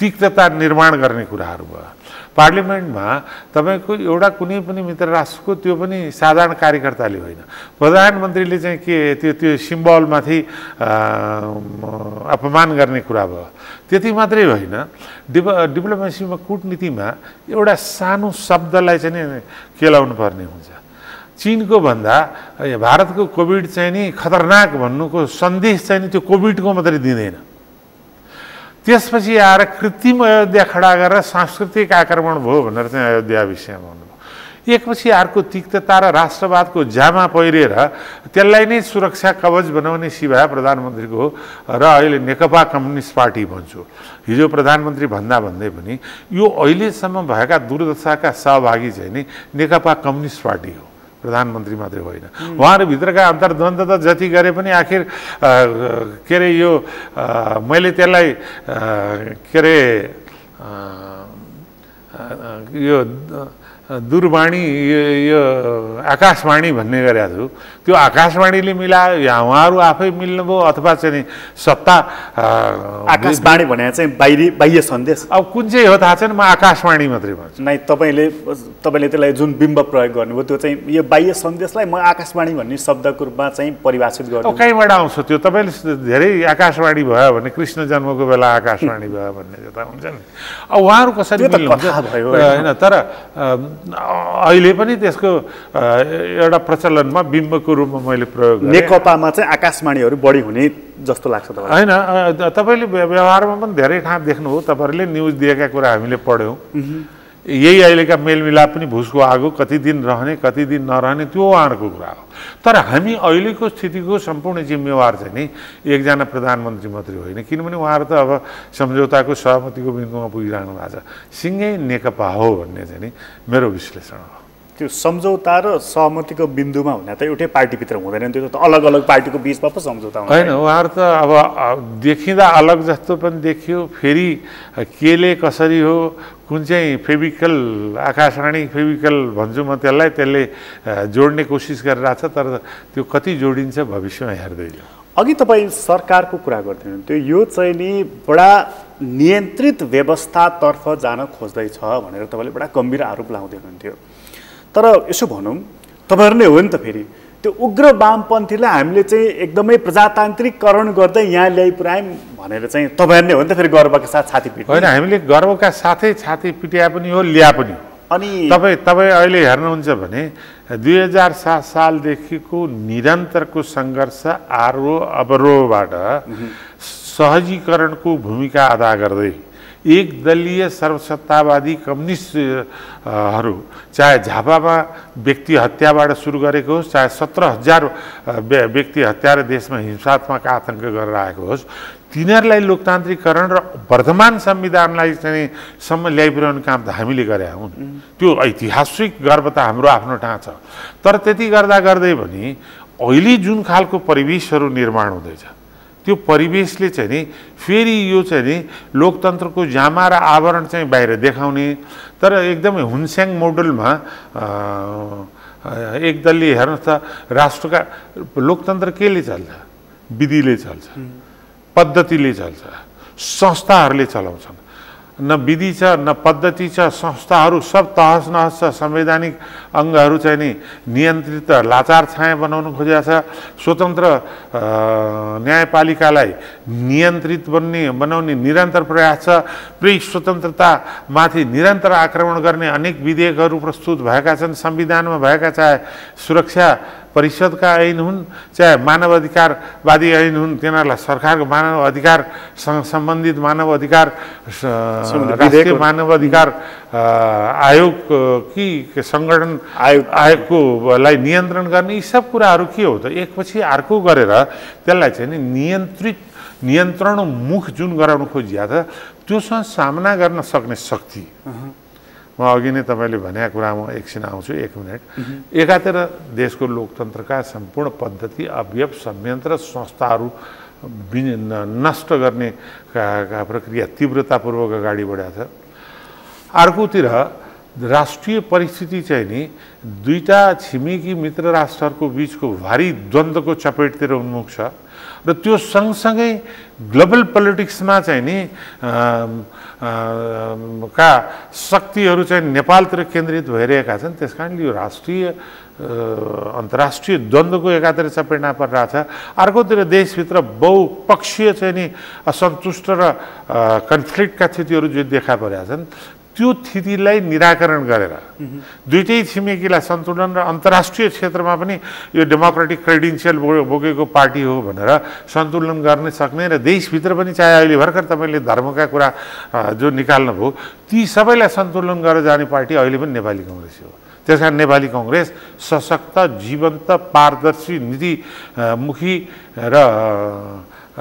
Speaker 2: तिक्तता निर्माण गर्ने कुराहरू भयो। पार्लिमेन्टमा तपाईँको एउटा कुनै पनि मित्र राष्ट्रको त्यो पनि साधारण कार्यकर्ताले होइन, प्रधानमन्त्रीले चाहिँ के त्यो सिम्बलमाथि अपमान गर्ने कुरा भयो। त्यति मात्रै होइन, डिप्लोमेसीमा कूटनीतिमा एउटा सानो शब्दलाई चाहिँ नि केलाउनु पर्ने हुन्छ। चीनको भन्दा भारतको कोभिड चाहिँ नि खतरनाक भन्नुको सन्देश चाहिँ नि त्यो कोभिडको मात्रै दिँदैन। त्यसपछि आएर कृत्रिम अयोध्या खडा गरेर सांस्कृतिक आक्रमण भयो भनेर चाहिँ अयोध्या विषयमा भन्नुभयो। एकपछि अर्को तिक्तता र राष्ट्रवादको जामा पहिरेर त्यसलाई नै सुरक्षा कवच बनाउने सिवा प्रधानमन्त्रीको र अहिले नेकपा कम्युनिस्ट पार्टी भन्छु, हिजो प्रधानमन्त्री भन्दै पनि यो अहिलेसम्म भएका दुर्दशाका सहभागी चाहिँ नि नेकपा कम्युनिस्ट पार्टी हो, प्रधानमन्त्री मात्रै होइन। उहाँहरूभित्रका अन्तर्द्वन्द्व त जति गरे पनि आखिर के अरे यो मैले त्यसलाई के अरे यो दूरवाणी यो आकाशवाणी भन्ने गरेका छु, त्यो आकाशवाणीले मिलायो या उहाँहरू आफै मिल्नुभयो अथवा चाहिँ सत्ता
Speaker 1: आकाशवाणी भने चाहिँ बाह्य सन्देश
Speaker 2: अब कुन चाहिँ हो थाहा छैन, म आकाशवाणी मात्रै भन्छु।
Speaker 1: नै तपाईँले त्यसलाई जुन बिम्ब प्रयोग गर्नुभयो त्यो चाहिँ यो बाह्य सन्देशलाई म आकाशवाणी भन्ने शब्दको रूपमा चाहिँ परिभाषित गर्छु।
Speaker 2: कहीँबाट आउँछ त्यो? तपाईँले धेरै आकाशवाणी भयो भने कृष्ण जन्मको बेला आकाशवाणी भयो भन्ने त हुन्छ नि। अब उहाँहरू कसरी मिल्नुहुन्छ होइन, तर अहिले पनि त्यसको एउटा प्रचलनमा बिम्बको रूपमा मैले प्रयोग गरेँ।
Speaker 1: नेकपामा चाहिँ आकाशवाणीहरू बढी हुने जस्तो लाग्छ तपाईँलाई?
Speaker 2: होइन, तपाईँले व्यवहारमा पनि धेरै ठाउँ देख्नुभयो, तपाईँहरूले न्युज दिएका कुरा हामीले पढ्यौँ। यही अहिलेका मेलमिलाप पनि भुसको आगो, कति दिन रहने कति दिन नरहने त्यो उहाँहरूको कुरा हो। तर हामी अहिलेको स्थितिको सम्पूर्ण जिम्मेवार चाहिँ नि एकजना प्रधानमन्त्री मात्रै होइन, किनभने उहाँहरू त अब सम्झौताको सहमतिको बिन्दुमा पुगिरहनु भएको छ। सिँगै नेकपा हो भन्ने चाहिँ नि मेरो विश्लेषण हो।
Speaker 1: त्यो सम्झौता र सहमतिको बिन्दुमा हुँदा त एउटै पार्टीभित्र हुँदैन, त्यो त अलग अलग पार्टीको बिचमा पो सम्झौता हुन्छ
Speaker 2: होइन। उहाँहरू त अब देखिँदा अलग जस्तो पनि देखियो, फेरि केले कसरी हो, कुन चाहिँ फेभिकल आकाशवाणी फेभिकल भन्छु म त्यसलाई, त्यसले जोड्ने कोसिस गरिरहेछ, तर त्यो कति जोडिन्छ भविष्यमा हेर्दै जाउँ।
Speaker 1: अघि तपाईँ सरकारको कुरा गर्दै हुनुहुन्थ्यो, यो चाहिँ नि बडा नियन्त्रित व्यवस्थातर्फ जान खोज्दैछ भनेर तपाईँले बडा गम्भीर आरोप लाउँदै हुनुहुन्थ्यो। तर यसो भनौँ, तपाईँहरू नै हो नि त, फेरि त्यो उग्र वामपन्थीलाई हामीले चाहिँ एकदमै प्रजातान्त्रिकरण गर्दै यहाँ ल्याइ पुऱ्यायौँ भनेर चाहिँ तपाईँहरू नै हो नि त फेरि गर्वका साथ छाती पिट्नु
Speaker 2: होइन। हामीले गर्वका साथै छाती पिट्या पनि हो, ल्या पनि हो।
Speaker 1: अनि
Speaker 2: तपाईँ अहिले हेर्नुहुन्छ भने 2007 सालदेखिको निरन्तरको सङ्घर्ष अवरोहबाट सहजीकरणको भूमिका अदा गर्दै एक दलीय सर्वसत्तावादी कम्युनिस्टहरू चाहे झापामा व्यक्ति हत्याबाट सुरु गरेको होस्, चाहे 17,000 व्यक्ति हत्या र देशमा हिंसात्मक आतंक गरेर आएको होस्, तिनीहरूलाई लोकतान्त्रिकरण र वर्तमान संविधानलाई चाहिँ सम्म ल्याइपुर्याउने काम त हामीले गरे हुन्। त्यो ऐतिहासिक गर्व त हाम्रो आफ्नो ठाउँ छ। तर त्यति गर्दा गर्दै पनि अहिले जुन खालको परिवेशहरू निर्माण हुँदैछ, त्यो परिवेशले चाहिँ नि फेरि यो चाहिँ नि लोकतन्त्रको जामा र आवरण चाहिँ बाहिर देखाउने, तर एकदमै हुनस्याङ मोडलमा एकदलीय हेर्नुहोस् त, राष्ट्रका लोकतन्त्र केले चल्छ? विधिले चल्छ, पद्धतिले चल्छ, संस्थाहरूले चलाउँछन्। न विधि छ, न पद्धति छ, संस्थाहरू सब तहस नहस छ, संवैधानिक अङ्गहरू चाहिँ नि नियन्त्रित लाचार छाया बनाउनु खोजेको छ। स्वतन्त्र न्यायपालिकालाई नियन्त्रित बनाउने निरन्तर प्रयास छ। प्रेस स्वतन्त्रतामाथि निरन्तर आक्रमण गर्ने अनेक विधेयकहरू प्रस्तुत भएका छन् संविधानमा भएका, चाहे सुरक्षा परिषदका ऐन हुन्, चाहे मानव अधिकारवादी ऐन हुन्, तिनीहरूलाई सरकारको मानव अधिकारसँग सम्बन्धित मानव अधिकार राष्ट्रिय मानव अधिकार आयोग कि सङ्गठन आयोगकोलाई नियन्त्रण गर्ने, यी सब कुराहरू के हो त एकपछि अर्को गरेर त्यसलाई चाहिँ नि नियन्त्रणमुख जुन गराउनु खोजिया छ, त्योसँग सामना गर्न सक्ने शक्ति। म अघि नै तपाईँले भनेको कुरामा एकछिन आउँछु, 1 मिनट। एकातिर देशको लोकतन्त्रका सम्पूर्ण पद्धति, अवयव, संयन्त्र, संस्थाहरू नष्ट गर्ने प्रक्रिया तीव्रतापूर्वक अगाडि बढाएको छ। अर्कोतिर राष्ट्रिय परिस्थिति चाहिँ नि दुईटा छिमेकी मित्र राष्ट्रहरूको बिचको भारी द्वन्द्वको चपेटतिर उन्मुख छ र त्यो सँगसँगै ग्लोबल पोलिटिक्समा चाहिँ नि का शक्तिहरू चाहिँ नेपालतिर केन्द्रित भइरहेका छन्। त्यस कारणले यो राष्ट्रिय अन्तर्राष्ट्रिय द्वन्द्वको एकातिर चपेटमा परिरहेछ, अर्कोतिर देशभित्र बहुपक्षीय चाहिँ नि असन्तुष्ट र कन्फ्लिक्टका स्थितिहरू जो देखा परेका छन्, त्यो स्थितिलाई निराकरण गरेर दुईटै छिमेकीलाई सन्तुलन र अन्तर्राष्ट्रिय क्षेत्रमा पनि यो डेमोक्रेटिक क्रेडेन्सियल बोकेको पार्टी हो भनेर सन्तुलन गर्न सक्ने र देशभित्र पनि चाहे अहिले भर्खर तपाईँले धर्मका कुरा जो निकाल्नु भयो, ती सबैलाई सन्तुलन गरेर जाने पार्टी अहिले पनि नेपाली काङ्ग्रेस हो। त्यस कारण नेपाली काङ्ग्रेस सशक्त, जीवन्त, पारदर्शी, नीतिमुखी र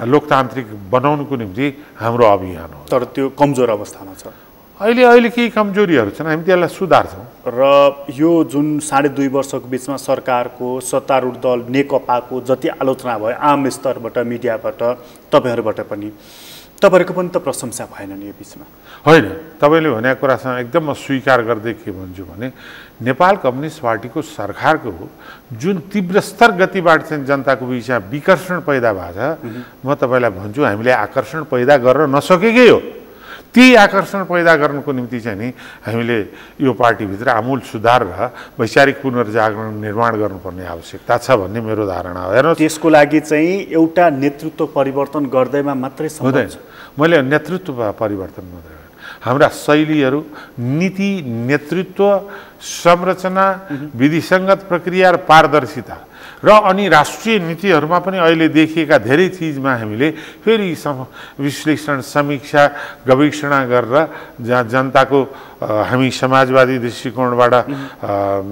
Speaker 2: लोकतान्त्रिक बनाउनुको निम्ति हाम्रो अभियान हो।
Speaker 1: तर त्यो कमजोर अवस्थामा छ
Speaker 2: अहिले केही कमजोरीहरू छन्, हामी त्यसलाई सुधार्छौँ।
Speaker 1: र यो जुन 2.5 वर्षको बिचमा सरकारको सत्तारूढ दल नेकपाको जति आलोचना भयो आम स्तरबाट, मिडियाबाट, तपाईँहरूबाट पनि, तपाईँहरूको पनि त प्रशंसा भएन नि यो बिचमा?
Speaker 2: होइन, तपाईँले भनेको कुरासँग एकदम म स्वीकार गर्दै के भन्छु भने नेपाल कम्युनिस्ट पार्टीको सरकारको जुन तीव्र स्तर गतिबाट चाहिँ जनताको बिचमा विकर्षण पैदा भएको छ, म तपाईँलाई भन्छु हामीले आकर्षण पैदा गर्न नसकेकै हो। ती आकर्षण पैदा गर्नुको निम्ति चाहिँ नि हामीले यो पार्टीभित्र आमूल सुधार र वैचारिक पुनर्जागरण निर्माण गर्नुपर्ने आवश्यकता छ भन्ने मेरो धारणा हो। हेर्नुहोस्,
Speaker 1: त्यसको लागि चाहिँ एउटा नेतृत्व परिवर्तन गर्दैमा मात्रै
Speaker 2: हुँदैन। मैले नेतृत्व परिवर्तन मात्रै हाम्रा शैलीहरू, नीति, नेतृत्व, संरचना, विधिसङ्गत प्रक्रिया र पारदर्शिता र अनि राष्ट्रिय नीतिहरूमा पनि अहिले देखिएका धेरै चिजमा हामीले फेरि विश्लेषण, समीक्षा, गवेषणा गरेर जहाँ जनताको हामी समाजवादी दृष्टिकोणबाट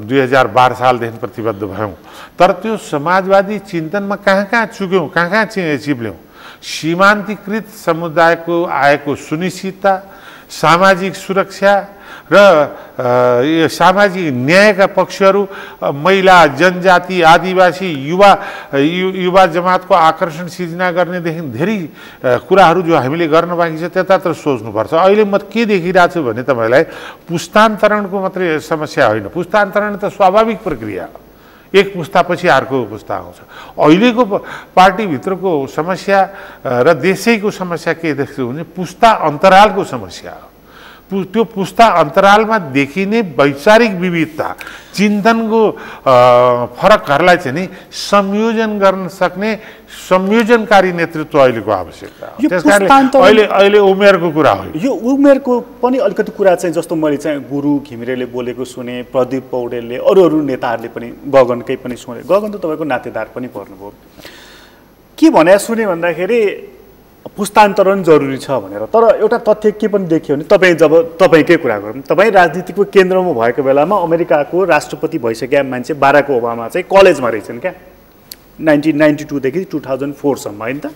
Speaker 2: 2012 सालदेखि प्रतिबद्ध भयौँ। तर त्यो समाजवादी चिन्तनमा कहाँ चुक्यौँ, कहाँ चिप्ल्यौँ? सीमान्तकृत समुदायको आएको सुनिश्चितता, सामाजिक सुरक्षा र यो सामाजिक न्यायका पक्षहरू, महिला, जनजाति, आदिवासी, युवा जमातको आकर्षण सिर्जना गर्नेदेखि धेरै कुराहरू जो हामीले गर्न बाँकी छ त्यतातिर सोच्नुपर्छ। अहिले म के देखिरहेको छु भने तपाईँलाई पुस्तान्तरणको मात्रै समस्या होइन, पुस्तान्तरण त स्वाभाविक प्रक्रिया हो, एक पुस्तापछि अर्को पुस्ता आउँछ। अहिलेको पार्टीभित्रको समस्या र देशैको समस्या के देख्छु भने पुस्ता अन्तरालको समस्या हो। त्यो पुस्ता अन्तरालमा देखिने वैचारिक विविधता, चिन्तनको फरकहरूलाई चाहिँ नि संयोजन गर्न सक्ने संयोजनकारी नेतृत्व अहिलेको आवश्यकता हो। त्यसकारणले अहिले उमेरको कुरा हो।
Speaker 1: यो उमेरको पनि अलिकति कुरा चाहिँ जस्तो मैले चाहिँ गुरु घिमिरेले बोलेको सुने, प्रदीप पौडेलले, अरू नेताहरूले पनि, गगनकै पनि सुने। गगन त तपाईँको नातेदार पनि पर्नुभयो। के भने सुने भन्दाखेरि पुस्तान्तरण जरुरी छ भनेर। तर एउटा तथ्य के पनि देखियो भने तपाईँकै कुरा गरौँ, तपाईँ राजनीतिको केन्द्रमा भएको बेलामा अमेरिकाको राष्ट्रपति भइसकेका मान्छे बाराक ओबामा चाहिँ कलेजमा रहेछन् क्या, 1992 देखि 2004सम्म होइन त।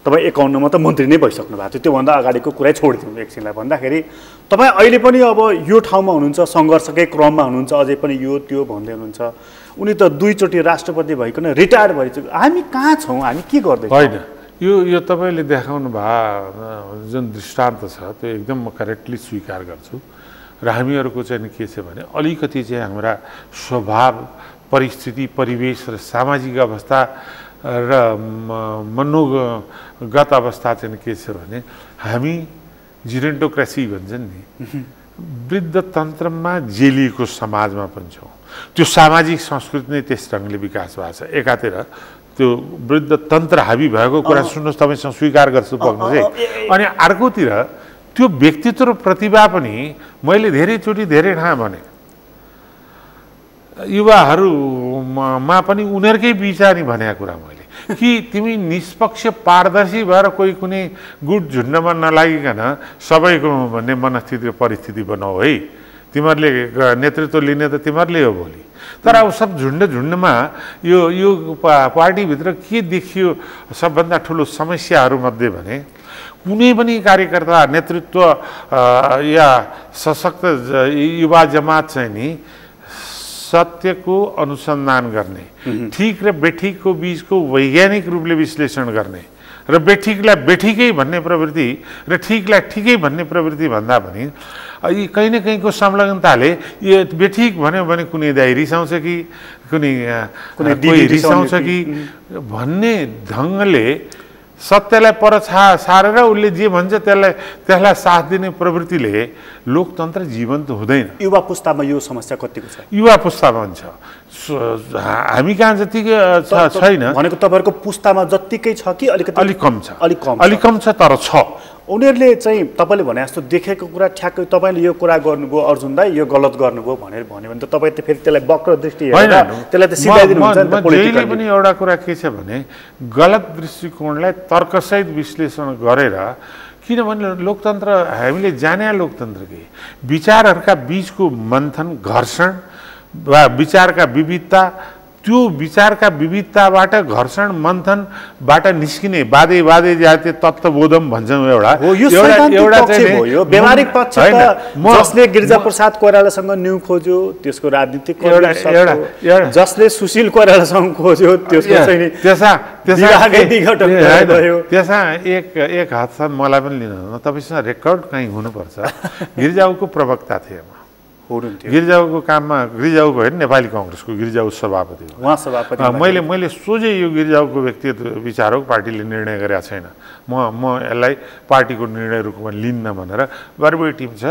Speaker 1: तपाईँ 51मा त मन्त्री नै भइसक्नु भएको थियो। त्योभन्दा अगाडिको कुरै छोडिदिउँ एकछिनलाई भन्दाखेरि तपाईँ अहिले पनि अब यो ठाउँमा हुनुहुन्छ, सङ्घर्षकै क्रममा हुनुहुन्छ, अझै पनि यो त्यो भन्दै हुनुहुन्छ। उनी त 2 चोटि राष्ट्रपति भइकन रिटायर भइसक्यो। हामी कहाँ छौँ, हामी के गर्दैछौँ?
Speaker 2: होइन, यो तपाईँले देखाउनु भए जुन दृष्टान्त छ त्यो एकदम म करेक्टली स्वीकार गर्छु। र हामीहरूको चाहिँ के छ भने अलिकति चाहिँ हाम्रा स्वभाव, परिस्थिति, परिवेश र सामाजिक अवस्था र मनोगत अवस्था चाहिँ के छ भने हामी जिरेन्टोक्रेसी भन्छन् नि, वृद्ध तन्त्रमा जेलिएको समाजमा पनि छौँ। त्यो सामाजिक संस्कृति नै त्यस ढङ्गले विकास भएको छ। एकातिर त्यो वृद्ध तन्त्र हावी भएको कुरा सुन्नुहोस्, तपाईँसँग स्वीकार गर्छु पक्नु चाहिँ। अनि अर्कोतिर त्यो व्यक्तित्व र प्रतिभा पनि मैले धेरैचोटि धेरै ठाउँ भने युवाहरूमा पनि उनीहरूकै विचार भनेको कुरा मैले कि तिमी निष्पक्ष पारदर्शी भएर कोही कुनै गुट झुन्डमा नलागिकन सबैको भन्ने मनस्थिति र परिस्थिति बनाऊ है। तिमीहरूले नेतृत्व लिने त तिमीहरूले हो भोलि। तर अब सब झुन्डमा यो पार्टीभित्र के देखियो सबभन्दा ठुलो समस्याहरूमध्ये भने कुनै पनि कार्यकर्ता, नेतृत्व या सशक्त युवा जमात चाहिँ नि सत्यको अनुसन्धान गर्ने, ठिक र बेठिकको बीचको वैज्ञानिक रूपले विश्लेषण गर्ने र बेठिकलाई बेठिकै भन्ने प्रवृत्ति र ठिकलाई ठिकै भन्ने प्रवृत्ति भन्दा पनि कहीँ न कहीँको संलग्नताले यो बेठिक भन्यो भने कुनै दाइ रिसाउँछ कि कुनै रिसाउँछ कि भन्ने ढङ्गले सत्यलाई सारेर उसले जे भन्छ त्यसलाई साथ दिने प्रवृत्तिले लोकतन्त्र जीवन्त हुँदैन।
Speaker 1: युवा पुस्तामा यो समस्या कतिको छ? युवा
Speaker 2: पुस्तामा छ, हामी कहाँ जतिकै छैन
Speaker 1: भनेको तपाईँहरूको पुस्तामा जत्तिकै छ कि
Speaker 2: अलिक कम छ? अलिक कम छ तर छ।
Speaker 1: उनीहरूले चाहिँ तपाईँले भने जस्तो देखेको कुरा ठ्याक्कै तपाईँले यो कुरा गर्नुभयो अर्जुन दाइ, यो गलत गर्नुभयो भनेर भन्यो भने त तपाईँ त फेरि त्यसलाई वक्र दृष्टि हेरेर त्यसलाई त सिधाइदिनुहुन्छ नि त।
Speaker 2: जहिले पनि एउटा कुरा के छ भने गलत दृष्टिकोणलाई तर्कसहित विश्लेषण गरेर, किनभने लोकतन्त्र हामीले जाने लोकतन्त्र के विचारहरूका बीचको मन्थन, घर्षण वा विचारका विविधता, त्यो विचारका विविधताबाट घर्षण मन्थनबाट निस्किने बाधे जाते तत्त्वबोधम भन्छौँ एउटा
Speaker 1: चाहिँ व्यावहारिक पक्ष जसले गिरिजाप्रसाद कोइरालासँग न्यू खोज्यो त्यसको राजनीतिक, जसले सुशील कोइरालासँग खोज्यो त्यसको चाहिँ
Speaker 2: त्यसमा एक हातसम्म मलाई पनि लिनु, तपाईँसँग रेकर्ड कहीँ हुनुपर्छ। गिरिजाको प्रवक्ता थिएँ म,
Speaker 1: हुनुहुन्थ्यो।
Speaker 2: गिरिजाऊको काममा गिरिजाऊ भयो नेपाली कांग्रेसको गिरिजाऊ सभापति हो।
Speaker 1: उहाँ सभापति
Speaker 2: मैले सोझै यो गिरिजाऊको व्यक्तिगत विचार हो, पार्टीले निर्णय गरेका छैन। म यसलाई पार्टीको निर्णय रूपमा लिन्न भनेर बारबेर टिम छ,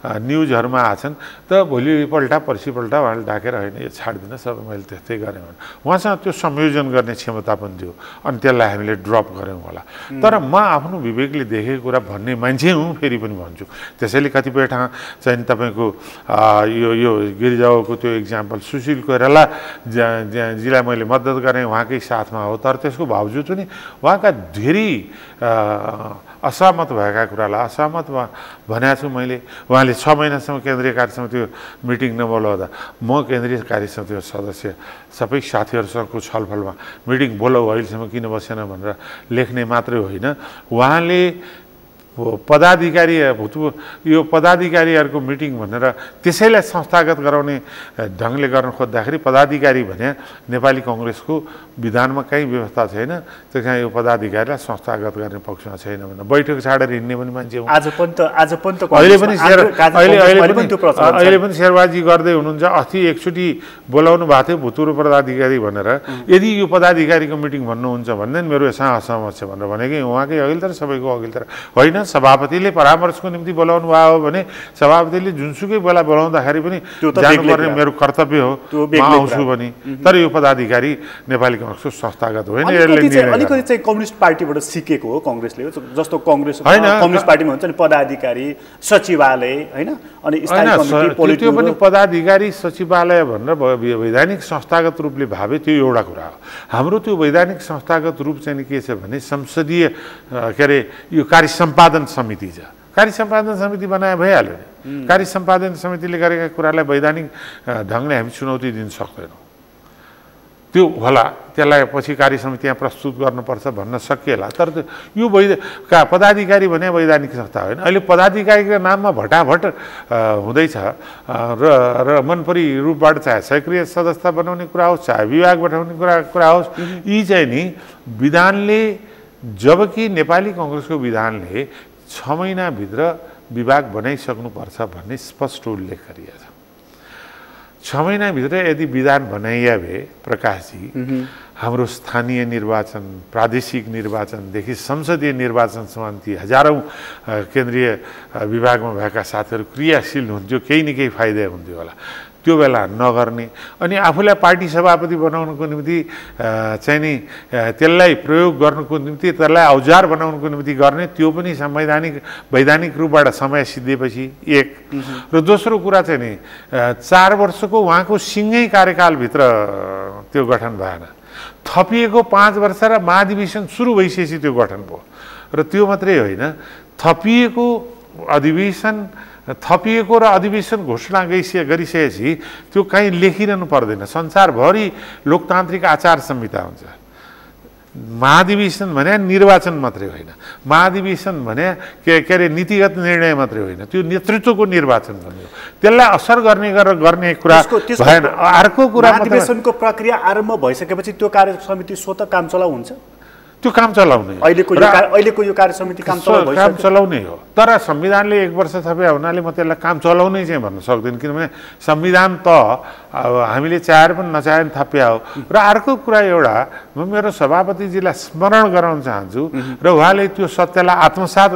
Speaker 2: न्युजहरूमा आछन् त भोलिपल्ट पर्सिपल्ट उहाँले डाकेर होइन यो छाड्दिनँ सब मैले त्यस्तै गरेँ भने उहाँसँग त्यो संयोजन गर्ने क्षमता पनि थियो, अनि त्यसलाई हामीले ड्रप गऱ्यौँ होला। तर म आफ्नो विवेकले देखेको कुरा भन्ने मान्छे हुँ, फेरि पनि भन्छु। त्यसैले कतिपय ठाउँ चाहिँ तपाईँको यो गिरिजाऊको त्यो इक्जाम्पल सुशील कोइराला जीलाई मैले मद्दत गरेँ, उहाँकै साथमा हो, तर त्यसको बावजुद पनि उहाँका धेरै असहमत भएका कुरालाई असहमत भनेको छु मैले। उहाँले 6 महिनासम्म केन्द्रीय कार्यसमिति मिटिङ नबोलाउँदा म केन्द्रीय कार्यसमितिको सदस्य सबै साथीहरूसँगको छलफलमा मिटिङ बोलाऊ अहिलेसम्म किन बसेन भनेर लेख्ने मात्रै होइन, उहाँले पदाधिकारी यो पदाधिकारीहरूको मिटिङ भनेर त्यसैलाई संस्थागत गराउने ढङ्गले गर्न खोज्दाखेरि पदाधिकारी भने नेपाली कांग्रेसको विधानमा कहीँ व्यवस्था छैन, त्यसमा यो पदाधिकारीलाई संस्थागत गर्ने पक्षमा छैन भनेर बैठक छाडेर हिँड्ने पनि मान्छे हो।
Speaker 1: आज पनि
Speaker 2: अहिले पनि शेरबाजी गर्दै हुनुहुन्छ। अस्ति एकचोटि बोलाउनु भएको थियो भूतपूर्व पदाधिकारी भनेर, यदि यो पदाधिकारीको मिटिङ भन्नुहुन्छ भने मेरो यसमा असहमत छ भनेर भनेकै उहाँकै अघिल् तर सबैको अघिल् तर होइन। सभापतिले परामर्शको निम्ति बोलाउनु भयो भने सभापतिले जुनसुकै बेला बोलाउँदाखेरि पनि जानुपर्ने मेरो कर्तव्य हो, म आउँछु भने। तर यो पदाधिकारी नेपाली कांग्रेसको संस्थागत होइन।
Speaker 1: अलिकति चाहिँ कम्युनिस्ट पार्टीबाट सिकेको हो कांग्रेसले, जस्तो कम्युनिस्ट पार्टीमा हुन्छ नि पदाधिकारी सचिवालय होइन, अनि
Speaker 2: त्यो पनि पदाधिकारी सचिवालय भनेर वैधानिक संस्थागत रूपले भावे त्यो एउटा कुरा हो। हाम्रो त्यो वैधानिक संस्थागत रूप चाहिँ के छ भने संसदीय के अरे यो कार्य सम्पादन समिति छ। कार्य सम्पादन समिति बनाए भइहाल्यो नि। कार्य सम्पादन समितिले गरेका कुरालाई वैधानिक ढङ्गले हामी चुनौती दिन सक्दैनौँ। त्यो होला, त्यसलाई पछि कार्य समिति यहाँ प्रस्तुत गर्नुपर्छ भन्न सकिएला, तर यो पदाधिकारी भने वैधानिक संस्था होइन। अहिले पदाधिकारीको नाममा भटाभट हुँदैछ र मनपरी रूपबाट चाहे सक्रिय सदस्य बनाउने कुरा होस्, चाहे विभाग बनाउने कुरा होस्, यी चाहिँ नि विधानले, जबकि नेपाली कांग्रेसको विधानले 6 महिनाभित्र विभाग बनाइसक्नुपर्छ भन्ने स्पष्ट उल्लेख गरिएको छ। 6 महिनाभित्र यदि विधान बनाइया भए प्रकाशजी, हाम्रो स्थानीय निर्वाचन, प्रादेशिक निर्वाचनदेखि संसदीय निर्वाचनसम्म ती हजारौँ केन्द्रीय विभागमा भएका साथीहरू क्रियाशील हुन्थ्यो, केही न केही फाइदा हुन्थ्यो होला। त्यो बेला नगर्ने अनि आफूलाई पार्टी सभापति बनाउनको निम्ति चाहिँ नि त्यसलाई प्रयोग गर्नुको निम्ति, त्यसलाई औजार बनाउनुको निम्ति गर्ने, त्यो पनि वैधानिक रूपबाट समय सिद्धिएपछि एक। र दोस्रो कुरा चाहिँ नि 4 वर्षको उहाँको सिङ्गै कार्यकालभित्र त्यो गठन भएन, थपिएको 5 वर्ष र महाधिवेशन सुरु भइसकेपछि त्यो गठन भयो। र त्यो मात्रै होइन, थपिएको र अधिवेशन घोषणा गरिसकेपछि त्यो कहीँ लेखिरहनु पर्दैन। संसारभरि लोकतान्त्रिक आचार संहिता हुन्छ। महाधिवेशन भने निर्वाचन मात्रै होइन, महाधिवेशन भने के अरे नीतिगत निर्णय मात्रै होइन, त्यो नेतृत्वको निर्वाचन भन्ने हो। त्यसलाई असर गर्ने कुरा भएन। अर्को कुरा,
Speaker 1: महाधिवेशनको प्रक्रिया आरम्भ भइसकेपछि त्यो कार्य समिति स्वतः काम चलाउ हुन्छ,
Speaker 2: त्यो काम चलाउने
Speaker 1: अहिलेको यो कार्य समिति काम
Speaker 2: चलाउने हो। तर संविधानले 1 वर्ष थपे हुनाले म त्यसलाई काम चलाउने चाहिँ भन्न सक्दिनँ, किनभने संविधान त हामीले चाहेर पनि नचाहेर थप्या हो। र अर्को कुरा एउटा, म मेरो सभापतिजीलाई स्मरण गराउन चाहन्छु र उहाँले त्यो सत्यलाई आत्मसात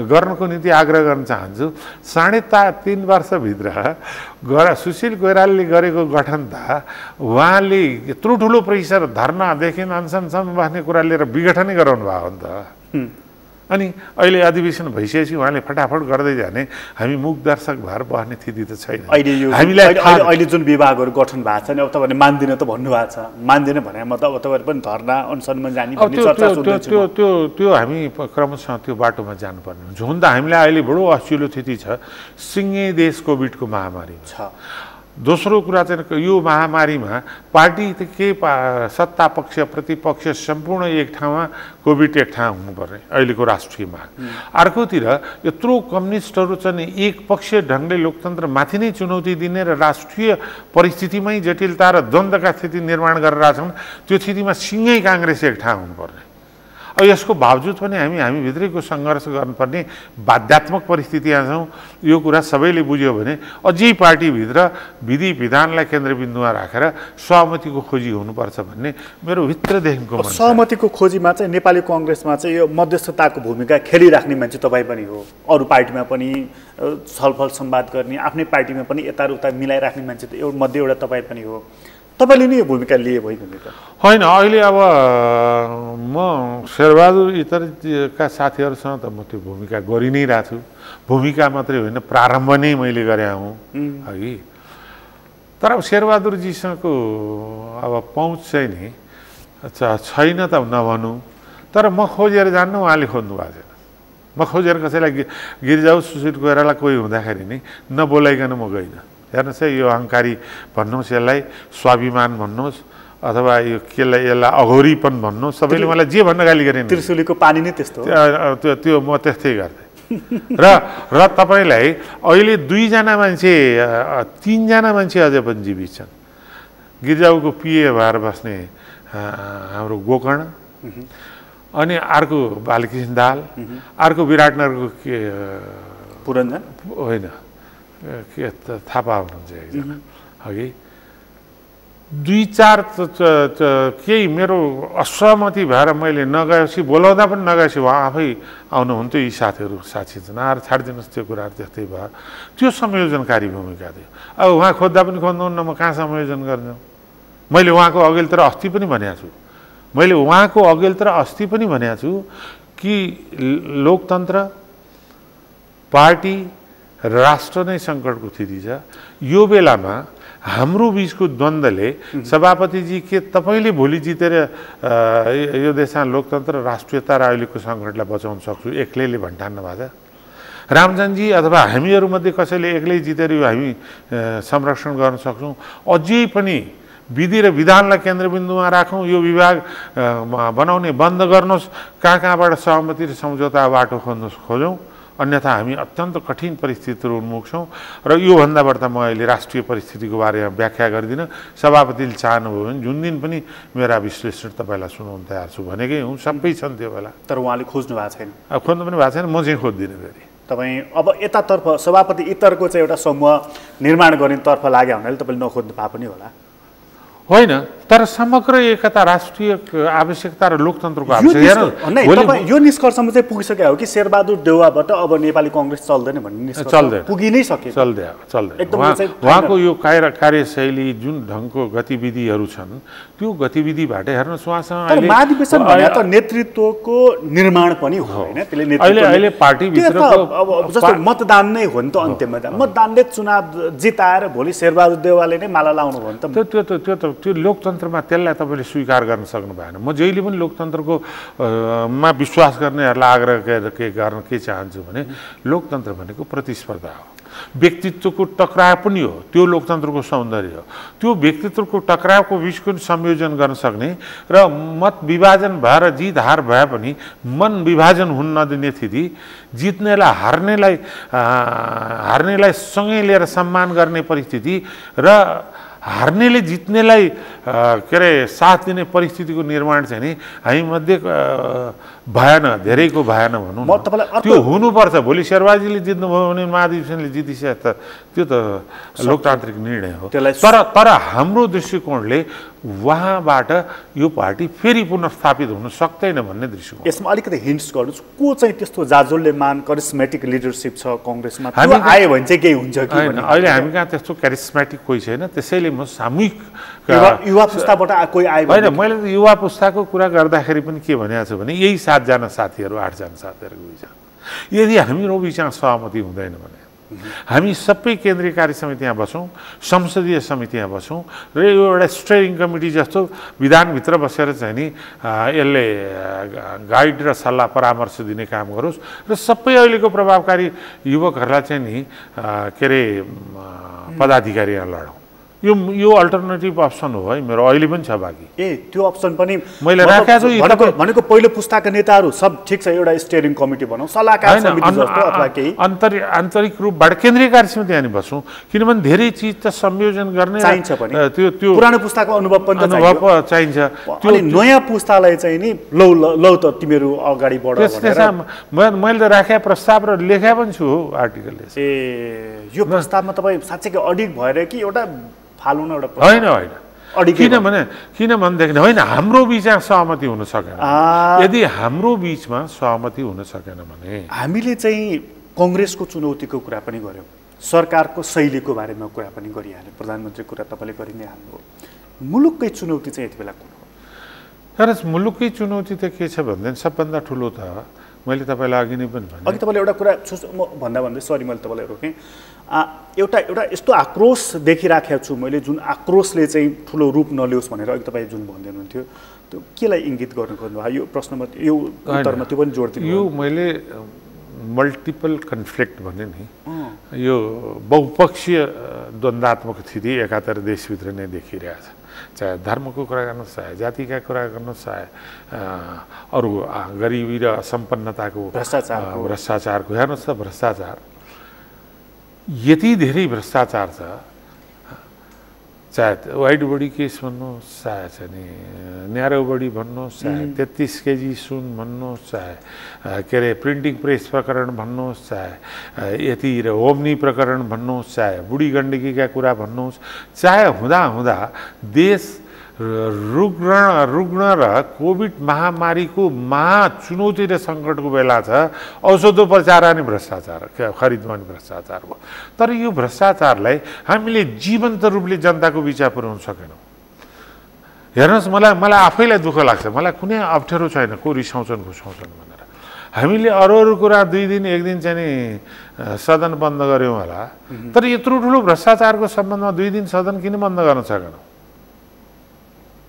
Speaker 2: गर्नको निम्ति आग्रह गर्न चाहन्छु। 3.5 वर्षभित्र सुशील कोइरालाले गरेको गठन त उहाँले यत्रो ठुलो प्रेसर, धर्नादेखि अनसनसम्म बस्ने कुरा लिएर विघटनै गराउनु भयो नि त। अनि अहिले अधिवेशन भइसकेपछि उहाँले फटाफट गर्दै जाने, हामी मुख दर्शक भएर बस्ने स्थिति त छैन।
Speaker 1: अहिले जुन विभागहरू गठन भएको छ नि, अब तपाईँले मान्दिनँ त भन्नुभएको छ, मान्दिनँ भने म त अब तपाईँहरू पनि धर्ना अनसनमा जाने भन्ने चर्चा सुन्दैछु।
Speaker 2: त्यो हामी क्रमशः त्यो बाटोमा जानुपर्ने हुन्छ। हुन त हामीलाई अहिले बडो असिलो स्थिति छ, सिङ्गै देश कोभिडको महामारी छ। दोस्रो कुरा चाहिँ यो महामारीमा पार्टी के सत्ता पक्ष प्रतिपक्ष सम्पूर्ण एक ठाउँमा, कोभिड एक ठाउँ हुनुपर्ने अहिलेको राष्ट्रिय माग। अर्कोतिर यत्रो कम्युनिस्टहरू चाहिँ एक पक्षीय ढङ्गले लोकतन्त्रमाथि नै चुनौती दिने र राष्ट्रिय परिस्थितिमै जटिलता र द्वन्द्वका स्थिति निर्माण गरेर छन्। त्यो स्थितिमा सिङ्गै काङ्ग्रेस एक ठाउँ हुनुपर्ने। अब यसको बावजुद पनि हामी भित्रैको सङ्घर्ष गर्नुपर्ने बाध्यात्मक परिस्थितिमा छौँ। यो कुरा सबैले बुझ्यो भने अझै पार्टीभित्र विधि विधानलाई केन्द्रबिन्दुमा राखेर सहमतिको खोजी हुनुपर्छ भन्ने मेरो भित्रदेखिको मन छ।
Speaker 1: सहमतिको खोजीमा चाहिँ नेपाली कङ्ग्रेसमा चाहिँ यो मध्यस्थताको भूमिका खेलिराख्ने मान्छे तपाईँ पनि हो। अरू पार्टीमा पनि छलफल संवाद गर्ने, आफ्नै पार्टीमा पनि यताउता मिलाइराख्ने मान्छे त मध्ये एउटा तपाईँ पनि हो। तपाईँले नै यो भूमिका लिए भइगयो त
Speaker 2: होइन? अहिले अब म शेरबहादुर इतरका साथीहरूसँग त म त्यो भूमिका गरि नै रहेको छु। भूमिका मात्रै होइन, प्रारम्भ नै मैले गरे हुँ है। तर अब शेरबहादुरजीसँगको अब पहुँच चाहिँ नि छैन त नभनौँ, तर म खोजेर जान्न, उहाँले खोज्नु भएको छैन। म खोजेर कसैलाई गिरिजाऊ सुशील कोइराला कोही हुँदाखेरि नि नबोलाइकन म गइनँ। हेर्नुहोस् है, यो अहङ्कारी भन्नुहोस्, यसलाई स्वाभिमान भन्नुहोस्, अथवा यो यसलाई अघोरीपन भन्नुहोस्, सबैले मलाई जे भन्न गाली गरेन।
Speaker 1: त्रिशुलीको पानी नै त्यस्तो
Speaker 2: त्यो म त्यस्तै गर्थेँ। र तपाईँलाई अहिले 2जना मान्छे 3जना मान्छे अझै पनि जीवित छन्। गिरिजाऊको पिए भएर बस्ने हाम्रो गोकर्ण, अनि अर्को बालकृष्ण दाहाल, अर्को विराटनगरको के
Speaker 1: पुरञ्जन
Speaker 2: होइन के थापा हुनुहुन्छ एकजना अघि। 2-4 केही मेरो असहमति भएर मैले नगएपछि, बोलाउँदा पनि नगएपछि उहाँ आफै आउनुहुन्थ्यो। यी साथीहरू साथी छन्, आएर छाडिदिनुहोस् त्यो कुराहरू, त्यस्तै भयो। त्यो संयोजनकारी भूमिका थियो। अब उहाँ खोज्दा पनि खोज्नुहुन्न, म कहाँ संयोजन गर्नु? मैले उहाँको अघिल्तिर अस्ति पनि भनेको छु कि लोकतन्त्र, पार्टी, राष्ट्र नै सङ्कटको स्थिति छ। यो बेलामा हाम्रो बिचको द्वन्द्वले सभापतिजी के तपाईँले भोलि जितेर यो देशमा लोकतन्त्र, राष्ट्रियता र अहिलेको सङ्कटलाई बचाउन सक्छु एक्लैले भन्ठान्न भएको छ? रामचन्दजी अथवा हामीहरूमध्ये कसैले एक्लै जितेर यो हामी संरक्षण गर्न सक्छौँ? अझै पनि विधि र विधानलाई केन्द्रबिन्दुमा राखौँ, यो विभाग बनाउने बन्द गर्नुहोस्, कहाँबाट सहमति र सम्झौता बाटो खोजौँ, अन्यथा हामी अत्यन्त कठिन परिस्थितिहरू उन्मुख छौँ। र योभन्दा बढ्ता म अहिले राष्ट्रिय परिस्थितिको बारेमा व्याख्या गर्दिनँ। सभापतिले चाहनुभयो भने जुन दिन पनि मेरा विश्लेषण तपाईँलाई सुनाउन तयार छु भनेकै हुँ। सबै छन् त्यो बेला,
Speaker 1: तर उहाँले खोज्नु भएको छैन।
Speaker 2: अब खोज्नु पनि भएको छैन, म चाहिँ खोज्दिनँ फेरि।
Speaker 1: तपाईँ अब यतातर्फ सभापति इतरको चाहिँ एउटा समूह निर्माण गर्नेतर्फ लाग्यो हुनाले तपाईँले नखोज्नु पाए पनि होला।
Speaker 2: होइन, तर समग्र एकता, राष्ट्रिय आवश्यकता र लोकतन्त्रको आवश्यकता
Speaker 1: यो निष्कर्षमा चाहिँ पुगिसक्यो हो कि शेरबहादुर देउवाबाट अब नेपाली कङ्ग्रेस चल्दैन भन्ने निष्कर्ष पुगि नै सक्यो?
Speaker 2: चल्दैन। उहाँको यो कार्यशैली, जुन ढङ्गको गतिविधिहरू छन्, त्यो गतिविधिबाट हेर्नुहोस् उहाँसँग
Speaker 1: महाधिवेशन भने त नेतृत्वको निर्माण पनि हो होइन? त्यसले
Speaker 2: अहिले पार्टीभित्रको
Speaker 1: जस्तो मतदान नै हो नि त। अन्त्यमा मतदानले चुनाव जिताएर भोलि शेरबहादुर देउवाले नै माला लाउनु भयो नि त।
Speaker 2: त्यो लोकतन्त्रमा त्यसलाई तपाईँले स्वीकार गर्न सक्नु भएन। म जहिले पनि लोकतन्त्रको मा विश्वास गर्नेहरूलाई आग्रह गर्न के चाहन्छु भने लोकतन्त्र भनेको प्रतिस्पर्धा हो, व्यक्तित्वको टकराव पनि हो। त्यो लोकतन्त्रको सौन्दर्य हो। त्यो व्यक्तित्वको टकरावको बिचको संयोजन गर्न सक्ने र मत विभाजन भएर जित हार भए पनि मन विभाजन हुन नदिने स्थिति, जित्नेलाई हार्नेलाई सँगै लिएर सम्मान गर्ने परिस्थिति र हार्नेले जित्नेलाई के अरे साथ दिने परिस्थितिको निर्माण चाहिँ नि हामी मध्ये भएन, धेरैको भएन भनौँ न। त्यो हुनुपर्छ। भोलि शेरबहादुरजीले जित्नुभयो भने महाधिवेशनले जितिसके त त्यो त लोकतान्त्रिक निर्णय हो। तर हाम्रो दृष्टिकोणले उहाँबाट यो पार्टी फेरि पुनर्स्थापित हुन सक्दैन भन्ने दृष्टिकोण।
Speaker 1: यसमा अलिकति हिन्ट्स गर्नुहोस्, को चाहिँ त्यस्तो जाजोल्यमान करिस्मेटिक लिडरसिप छ कङ्ग्रेसमा? हामी आयो भने चाहिँ केही हुन्छ कि?
Speaker 2: अहिले हामी कहाँ त्यस्तो करिस्मेटिक कोही छैन। त्यसैले म सामूहिक
Speaker 1: युवा पुस्ताबाट कोही आयो
Speaker 2: होइन, मैले त युवा पुस्ताको कुरा गर्दाखेरि पनि के भनेको छु भने यही 7जना साथीहरू 8जना साथीहरूको बिचमा यदि हाम्रो बिचमा सहमति हुँदैन भने हामी सबै केन्द्रीय कार्य समितिमा बसौँ, संसदीय समितिमा बसौँ र यो एउटा स्टेयरिङ कमिटी जस्तो विधानभित्र बसेर चाहिँ नि यसले गाइड र सल्लाह परामर्श दिने काम गरोस् र सबै अहिलेको प्रभावकारी युवकहरूलाई चाहिँ नि के अरे पदाधिकारीहरू लडौँ। यो अल्टरनेटिभ अप्सन हो है मेरो, अहिले पनि छ बाँकी।
Speaker 1: त्यो अप्सन पनि
Speaker 2: मैले राखेको छु।
Speaker 1: भनेको पहिलो पुस्ताका नेताहरू सब ठिक छ, एउटा स्टियरिङ कमिटी बनाऊ, सल्लाहकार समिति जस्तो अथवा केही
Speaker 2: आन्तरिक रूपबाट केन्द्रीय कार्य समिति हामी बसौँ, किनभने धेरै चिज त संयोजन गर्ने
Speaker 1: चाहिन्छ पनि।
Speaker 2: त्यो
Speaker 1: पुरानो पुस्ताको अनुभव पनि
Speaker 2: चाहिन्छ।
Speaker 1: अनि नयाँ पुस्तालाई चाहिँ नि लौ त तिमीहरू अगाडि बढ भनेर
Speaker 2: मैले राखेको प्रस्ताव र लेखा पनि छु आर्टिकलले।
Speaker 1: यो प्रस्तावमा तपाईँ साँच्चै अडिग भएर कि एउटा फाल्नु न एउटा
Speaker 2: होइन किनभनेदेखि होइन हाम्रो बिचमा सहमति हुन सकेन। यदि हाम्रो बिचमा सहमति हुन सकेन भने
Speaker 1: हामीले चाहिँ कङ्ग्रेसको चुनौतीको कुरा पनि गऱ्यौँ, सरकारको शैलीको बारेमा कुरा पनि गरिहाल्यो, प्रधानमन्त्री कुरा तपाईँले गरि नै हाल्नुभयो। मुलुककै चुनौती चाहिँ यति बेला कुन हो?
Speaker 2: तर मुलुककै चुनौती त के छ भनेदेखि सबभन्दा ठुलो त मैले तपाईँलाई अघि नै पनि भने,
Speaker 1: अघि तपाईँले एउटा कुरा म भन्दै सरी मैले तपाईँलाई रोकेँ, एउटा यस्तो आक्रोश देखिराखेको छु मैले, जुन आक्रोशले चाहिँ ठुलो रूप नलियोस् भनेर अघि तपाईँ जुन भन्दै हुनुहुन्थ्यो, त्यो केलाई इङ्गित गर्नु खोज्नुभयो? यो प्रश्नमा यो उत्तरमा त्यो पनि जोड दिनु। यो
Speaker 2: मैले मल्टिपल कन्फ्लिक्ट भने नि, यो बहुपक्षीय द्वन्द्वात्मक स्थिति एकातिर देशभित्र नै देखिरहेछ, चाहे धर्मको कुरा गर्नुहोस्, चाहे जातिका कुरा गर्नुहोस्, चाहे अरू गरिबी र सम्पन्नताको भ्रष्टाचारको हेर्नुहोस् त। भ्रष्टाचार यति धेरै भ्रष्टाचार छ, चाहे वाइट बडी केस भन्नुहोस्, चाहे चाहिँ नि न्यारो बडी भन्नुहोस्, चाहे 33 केजी सुन भन्नुहोस्, चाहे के अरे प्रिन्टिङ प्रेस प्रकरण भन्नुहोस्, चाहे यति र ओम्नी प्रकरण भन्नुहोस्, चाहे बुढी गण्डकीका कुरा भन्नुहोस्, चाहे हुँदा देश रुग्ण र कोभिड महामारीको महाचुनौती र सङ्कटको बेला छ, औषधोपचार अनि भ्रष्टाचार, खरिदमा पनि भ्रष्टाचार भयो। तर यो भ्रष्टाचारलाई हामीले जीवन्त रूपले जनताको बिचमा पुर्याउन सकेनौँ। हेर्नुहोस्, मलाई आफैलाई दुःख लाग्छ, मलाई कुनै अप्ठ्यारो छैन को रिसाउँछन् खुसाउँछन् भनेर। हामीले अरू कुरा 2 दिन 1 दिन चाहिँ नि सदन बन्द गऱ्यौँ होला, तर यत्रो ठुलो भ्रष्टाचारको सम्बन्धमा 2 दिन सदन किन बन्द गर्न सकेनौँ?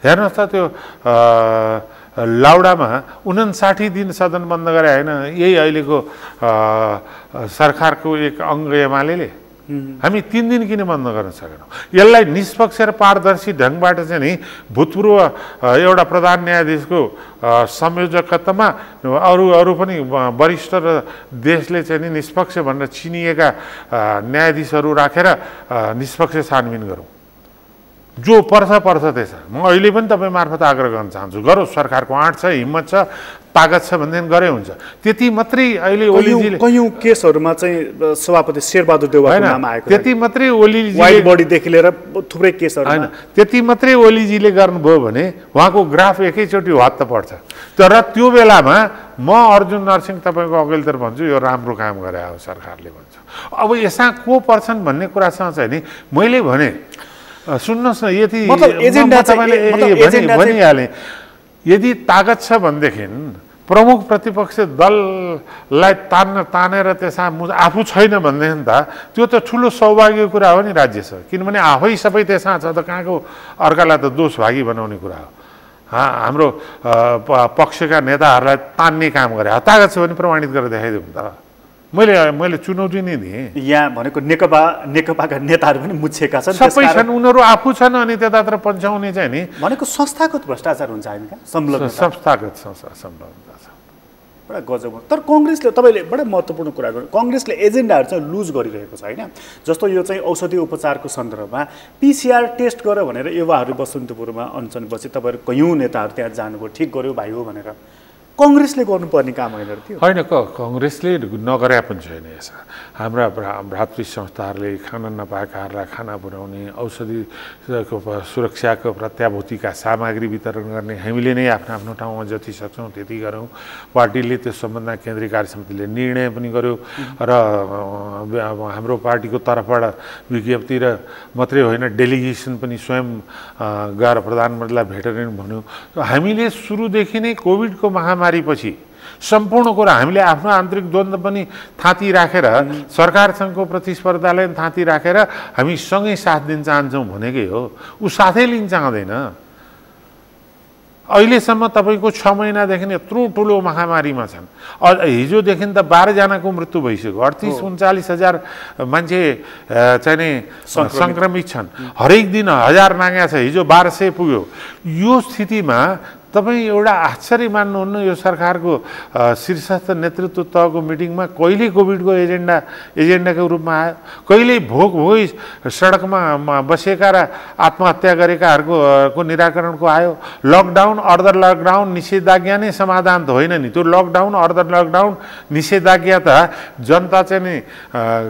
Speaker 2: हेर्नुहोस् त, त्यो लाउडामा 59 दिन सदन बन्द गरे होइन, यही अहिलेको सरकारको एक अङ्ग एमाले हामी 3 दिन किन बन्द गर्न सकेनौँ? यसलाई निष्पक्ष र पारदर्शी ढङ्गबाट चाहिँ नि भूतपूर्व एउटा प्रधान न्यायाधीशको संयोजकत्वमा अरू पनि वरिष्ठ र देशले चाहिँ नि निष्पक्ष भनेर चिनिएका न्यायाधीशहरू राखेर निष्पक्ष छानबिन गरौँ। जो पर्छ त्यसमा म अहिले पनि तपाईँ मार्फत आग्रह गर्न चाहन्छु, गरोस्। सरकारको आँट छ, हिम्मत छ, तागत छ भनेदेखि गरे हुन्छ। त्यति मात्रै अहिले ओलीजीले
Speaker 1: कयौं केसहरूमा चाहिँ सभापति शेरबहादुर देउवाको नाम आएको,
Speaker 2: त्यति मात्रै ओलीजीले
Speaker 1: वाइड बडीदेखि लिएर थुप्रै केसहरू
Speaker 2: होइन, त्यति मात्रै ओलीजीले गर्नुभयो भने उहाँको ग्राफ एकैचोटि हत्त पर्छ। तर त्यो बेलामा म अर्जुन नरसिंह तपाईँको अघिल्तिर भन्छु, यो राम्रो काम गरे हो सरकारले भन्छु। अब यसमा को पर्छन् भन्ने कुरासँग चाहिँ नि मैले भने सुन्नुहोस् न, यदि भनिहालेँ, यदि तागत छ भनेदेखि प्रमुख प्रतिपक्ष दललाई तानेर त्यसमा आफू छैन भनेदेखि त त्यो त ठुलो सौभाग्यको कुरा हो नि राज्यसँग, किनभने आफै सबै त्यसमा छ त कहाँको अर्कालाई त दोष भागी बनाउने कुरा हो। हाम्रो पक्षका नेताहरूलाई तान्ने काम गरे, तागत छ भने प्रमाणित गरेर देखाइदिउँ त। मैले चुनौती नै दिएँ। यहाँ भनेको नेकपाका नेताहरू पनि मुछेका छन्, सबै छन्, उनीहरू आफू छन्, अनि त्यतातिर पन्छाउने चाहिँ नि
Speaker 1: भनेको संस्थागत भ्रष्टाचार हुन्छ हामी कहाँ,
Speaker 2: संस्थागत संलग्नता छ।
Speaker 1: बडा गजब। तर कङ्ग्रेसले, तपाईँले बडा महत्त्वपूर्ण कुरा गर्नु, कङ्ग्रेसले एजेन्डाहरू चाहिँ लुज गरिरहेको छ होइन। जस्तो यो चाहिँ औषधि उपचारको सन्दर्भमा PCR टेस्ट गर भनेर युवाहरू बसन्तपुरमा अनसन बसे, तपाईँहरू कयौँ नेताहरू त्यहाँ जानुभयो, ठिक गर्यो भाइ हो भनेर। कङ्ग्रेसले गर्नुपर्ने काम होइन र त्यो
Speaker 2: होइन, कङ्ग्रेसले नगरे पनि छैन। यसमा हाम्रा भ्रातृ संस्थाहरूले खाना नपाएकाहरूलाई खाना पुर्याउने, औषधिको सुरक्षाको प्रत्याभूतिका सामग्री वितरण गर्ने हामीले नै आफ्नो ठाउँमा जति सक्छौँ त्यति गरौँ। पार्टीले त्यो सम्बन्धमा केन्द्रीय कार्य समितिले निर्णय पनि गर्यो र हाम्रो पार्टीको तर्फबाट विज्ञप्ति र मात्रै होइन, डेलिगेसन पनि स्वयं गएर प्रधानमन्त्रीलाई भेटेर भन्यो। हामीले सुरुदेखि नै कोभिडको महामारी पछि सम्पूर्ण कुरा हामीले आफ्नो आन्तरिक द्वन्द्व पनि थाँती राखेर, सरकारसँगको प्रतिस्पर्धालाई थाँती राखेर हामी सँगै साथ दिन चाहन्छौँ भनेकै हो। ऊ साथै लिन चाहँदैन। अहिलेसम्म तपाईँको 6 महिनादेखि यत्रो ठुलो महामारीमा छन्। हिजोदेखि त 12 जनाको मृत्यु भइसक्यो। 38-39 हजार मान्छे चाहिँ नि सङ्क्रमित छन्। हरेक दिन 1000 नाघा छ, हिजो 1200 पुग्यो। यो स्थितिमा तपाईँ एउटा आश्चर्य मान्नुहुन्न यो सरकारको शीर्षस्थ नेतृत्व तहको मिटिङमा कहिले कोभिडको एजेन्डाको रूपमा आयो, कहिले भोकै सडकमा बसेका र आत्महत्या गरेकाहरूको निराकरणको आयो। लकडाउन अर्धर लकडाउन निषेधाज्ञा नै समाधान त होइन नि। त्यो लकडाउन अर्धर लकडाउन निषेधाज्ञा त जनता चाहिँ नि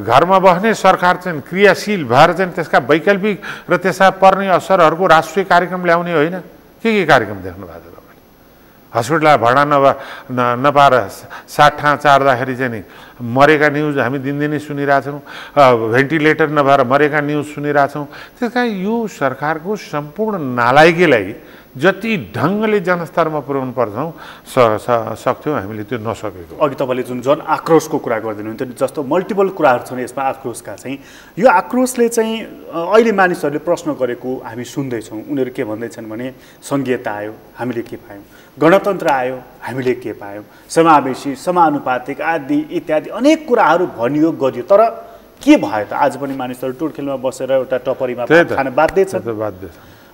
Speaker 2: घरमा बस्ने, सरकार चाहिँ क्रियाशील भएर चाहिँ त्यसका वैकल्पिक र त्यसमा पर्ने असरहरूको राष्ट्रिय कार्यक्रम ल्याउने होइन। के कार्यक्रम देख्नु भएको छ तपाईँले? हस्पिटल भडा नपाएर 60 ठाँ चार्दाखेरि चाहिँ नि मरेका न्युज हामी दिनदिनै सुनिरहेछौँ। भेन्टिलेटर नभएर मरेका न्युज सुनिरहेछौँ। त्यस कारण यो सरकारको सम्पूर्ण नालायकीलाई जति ढङ्गले जनस्तरमा पुर्याउनु पर्छौँ सक्थ्यौँ, हामीले त्यो नसकेको।
Speaker 1: अघि तपाईँले जुन जन आक्रोशको कुरा गरिदिनुहुन्थ्यो, जस्तो मल्टिपल कुराहरू छन् यसमा आक्रोशका चाहिँ। यो आक्रोशले चाहिँ अहिले मानिसहरूले प्रश्न गरेको हामी सुन्दैछौँ। उनीहरू के भन्दैछन् भने संघीयता आयो, हामीले के पायौँ, गणतन्त्र आयो, हामीले के पायौँ, समावेशी समानुपातिक आदि इत्यादि अनेक कुराहरू भनियो गरियो, तर के भयो त? आज पनि मानिसहरू टुर्खेलमा बसेर एउटा टपरीमा खान बाध्य छ।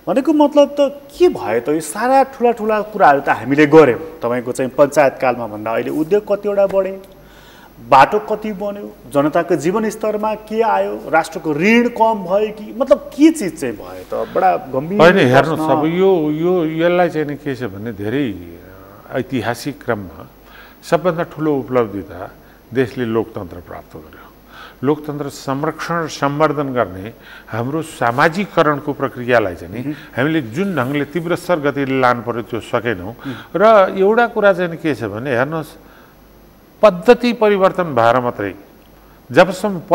Speaker 1: भनेको मतलब त के भयो त? यो सारा ठुला कुराहरू त हामीले गऱ्यौँ। तपाईँको चाहिँ पञ्चायतकालमा भन्दा अहिले उद्योग कतिवटा बढे, बाटो कति बन्यो, जनताको जीवनस्तरमा के आयो, राष्ट्रको ऋण कम भयो कि मतलब के चिज चाहिँ भयो त? बडा गम्भीर
Speaker 2: होइन। हेर्नुहोस्, अब यसलाई चाहिँ नि के छ भने धेरै ऐतिहासिक क्रममा सबभन्दा ठुलो उपलब्धि त देशले लोकतन्त्र प्राप्त गर्यो। लोकतन्त्र संरक्षण सम्वर्धन गर्ने हाम्रो सामाजिकरणको प्रक्रियालाई चाहिँ नि हामीले जुन ढङ्गले तीव्रस्तर गतिले लानु पर्यो त्यो सकेनौँ। र एउटा कुरा चाहिँ के छ भने हेर्नुहोस्, पद्धति परिवर्तन भएर मात्रै जबसम्म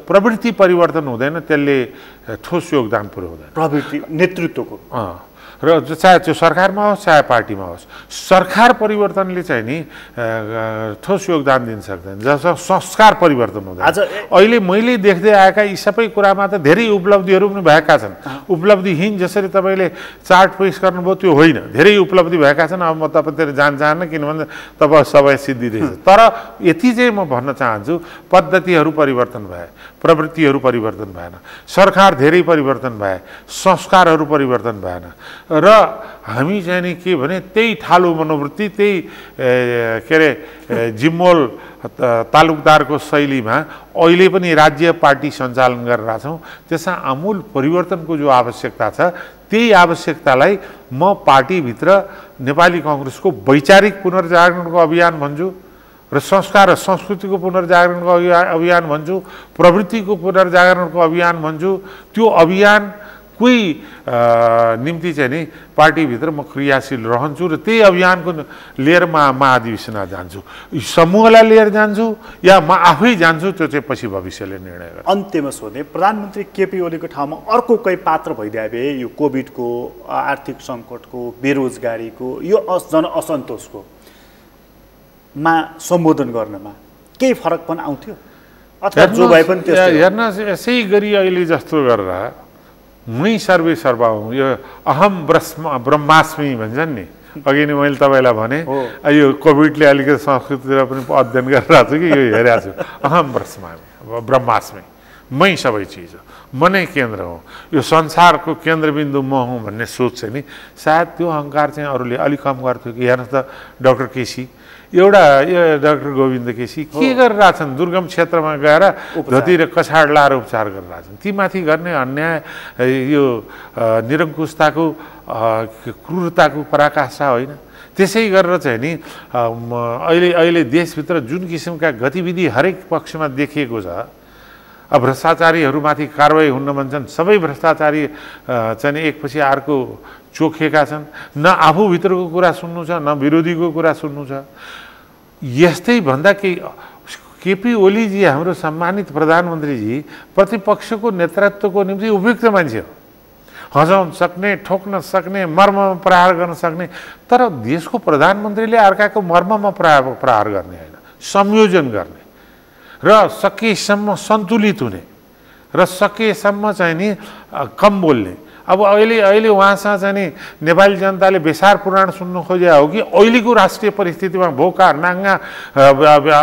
Speaker 2: प्रवृत्ति परिवर्तन हुँदैन त्यसले ठोस योगदान पुर्याउँदैन।
Speaker 1: प्रवृत्ति नेतृत्वको
Speaker 2: र चाहे त्यो सरकारमा होस् चाहे पार्टीमा होस्, सरकार परिवर्तनले चाहिँ नि ठोस योगदान दिन सक्दैन जब संस्कार परिवर्तन हुँदैन। अहिले मैले देख्दै आएका यी सबै कुरामा त धेरै उपलब्धिहरू पनि भएका छन्। उपलब्धिहीन जसरी तपाईँले चार्ट पेश गर्नुभयो त्यो होइन, धेरै उपलब्धि भएका छन्। अब म तपाईँतिर चाहन्न किनभने तपाईँ सबै सिद्धिँदैछ। तर यति चाहिँ म भन्न चाहन्छु, पद्धतिहरू परिवर्तन भए, प्रवृत्तिहरू परिवर्तन भएन, सरकार धेरै परिवर्तन भए, संस्कारहरू परिवर्तन भएन। र हामी चाहिँ नि के भने त्यही ठालु मनोवृत्ति, त्यही के अरे जिम्मोल तालुकदारको शैलीमा अहिले पनि राज्य पार्टी सञ्चालन गरिरहेछौँ। त्यसमा आमूल परिवर्तनको जो आवश्यकता छ त्यही आवश्यकतालाई म पार्टीभित्र नेपाली कङ्ग्रेसको वैचारिक पुनर्जागरणको अभियान भन्छु र संस्कार र संस्कृतिको पुनर्जागरणको अभियान भन्छु, प्रवृत्तिको पुनर्जागरणको अभियान भन्छु। त्यो अभियान कोही निम्ति चाहिँ नि पार्टीभित्र म क्रियाशील रहन्छु र त्यही अभियानको लिएर म महाधिवेशनमा जान्छु, समूहलाई लिएर जान्छु या म आफै जान्छु, त्यो चाहिँ पछि भविष्यले निर्णय गर्छ।
Speaker 1: अन्त्यमा सोधे, प्रधानमन्त्री केपी ओलीको ठाउँमा अर्को कोही पात्र भइदिए भए यो कोभिडको, आर्थिक सङ्कटको, बेरोजगारीको, यो जनअसन्तोषको मा सम्बोधन गर्नमा केही फरक पनि आउँथ्यो अथवा जो भए पनि त्यस्तो?
Speaker 2: हेर्नुहोस्, यसै गरी अहिले जस्तो गरेर मै सर्वे सर्वा हुँ, यो अहम ब्रह्मास्मि भन्छन् नि। अघि नै मैले तपाईँलाई भने यो कोभिडले अलिकति संस्कृतितिर पनि अध्ययन गरिरहेको छु कि यो हेरेको छु। अहम ब्रह्मास्मि, मै सबै चिज हो, म नै केन्द्र हो, यो संसारको केन्द्रबिन्दु म हुँ भन्ने सोच चाहिँ नि सायद त्यो अहङ्कार चाहिँ अरूले अलिक कम गर्थ्यो कि। हेर्नुहोस् त डाक्टर केसी, एउटा यो डाक्टर गोविन्द केसी के गरिरहेछन्? दुर्गम क्षेत्रमा गएर धोती र कछाड लाएर उपचार गरिरहेछन्। ती माथि गर्ने अन्याय, यो निरङ्कुशताको क्रूरताको पराकाष्ठा होइन। त्यसै गरेर चाहिँ नि अहिले देशभित्र जुन किसिमका गतिविधि हरेक पक्षमा देखिएको छ, अब भ्रष्टाचारीहरूमाथि कारवाही हुन भन्छन्, सबै भ्रष्टाचारी चाहिँ एकपछि अर्को चोखेका छन्। न आफूभित्रको कुरा सुन्नु छ, न विरोधीको कुरा सुन्नु छ। यस्तै भन्दा केपी ओलीजी हाम्रो सम्मानित प्रधानमन्त्रीजी प्रतिपक्षको नेतृत्वको निम्ति उपयुक्त मान्छे हो। हँसाउन सक्ने, ठोक्न सक्ने, मर्ममा प्रहार गर्न सक्ने। तर देशको प्रधानमन्त्रीले अर्काको मर्ममा प्रहार गर्ने होइन, संयोजन गर्ने र सकेसम्म सन्तुलित हुने र सकेसम्म चाहिँ नि कम बोल्ने। अब अहिले उहाँसँग चाहिँ नि नेपाली जनताले बेसार पुराण सुन्नु खोजे हो कि अहिलेको राष्ट्रिय परिस्थितिमा भोका नाङ्गा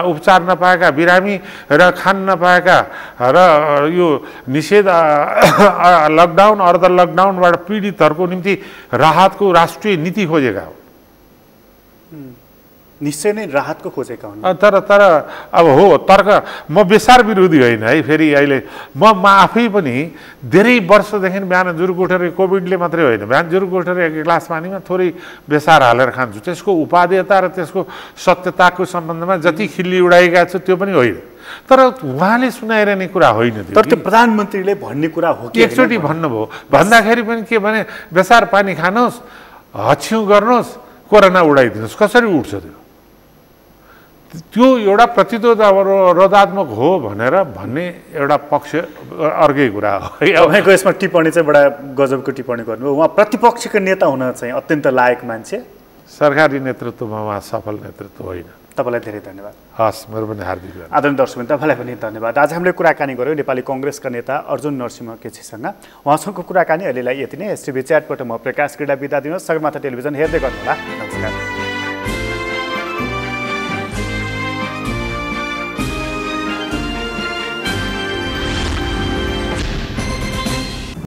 Speaker 2: उपचार नपाएका बिरामी र खान नपाएका र यो निषेध लकडाउन अर्ध लकडाउनबाट पीडितहरूको निम्ति राहतको राष्ट्रिय नीति खोजेका हो।
Speaker 1: निश्चय नै राहतको खोजेका हुन्।
Speaker 2: तर अब हो तर्क म बेसार विरोधी होइन है। फेरि अहिले म आफै पनि धेरै वर्षदेखि बिहान जुरुक उठेर कोभिडले मात्रै होइन, बिहान जुरुक उठेर एक ग्लास पानीमा थोरै बेसार हालेर खान्छु। त्यसको उपादेयता र त्यसको सत्यताको सम्बन्धमा जति खिल्ली उडाएका छु त्यो पनि होइन। तर उहाँले सुनाइरहने कुरा होइन।
Speaker 1: तर त्यो प्रधानमन्त्रीले भन्ने कुरा हो कि
Speaker 2: एकचोटि भन्नुभयो, भन्दाखेरि पनि के भने बेसार पानी खानुहोस्, हछ्यौँ गर्नुहोस्, कोरोना उडाइदिनुहोस्। कसरी उठ्छ त्यो एउटा प्रतिरोधात्मक हो भनेर भन्ने एउटा पक्ष अर्कै कुरा हो।
Speaker 1: तपाईँको यसमा टिप्पणी चाहिँ बडा गजबको टिप्पणी गर्नुभयो। उहाँ प्रतिपक्षको नेता हुन चाहिँ अत्यन्त लायक मान्छे,
Speaker 2: सरकारी नेतृत्वमा उहाँ सफल नेतृत्व होइन।
Speaker 1: तपाईँलाई धेरै धन्यवाद।
Speaker 2: हस्, मेरो पनि हार्दिक धन्यवाद।
Speaker 1: आदरणीय दर्शकबिन, तपाईँलाई पनि धन्यवाद। आज हामीले कुराकानी गऱ्यौँ नेपाली कङ्ग्रेसका नेता अर्जुन नरसिंह केसीसँग। उहाँसँगको कुराकानी अहिलेलाई यति नै। एसटिभी च्याटबाट म प्रकाश क्रीडा बिदा दिनुहोस्। सगरमाथा टेलिभिजन हेर्दै गर्नुहोला। नमस्कार।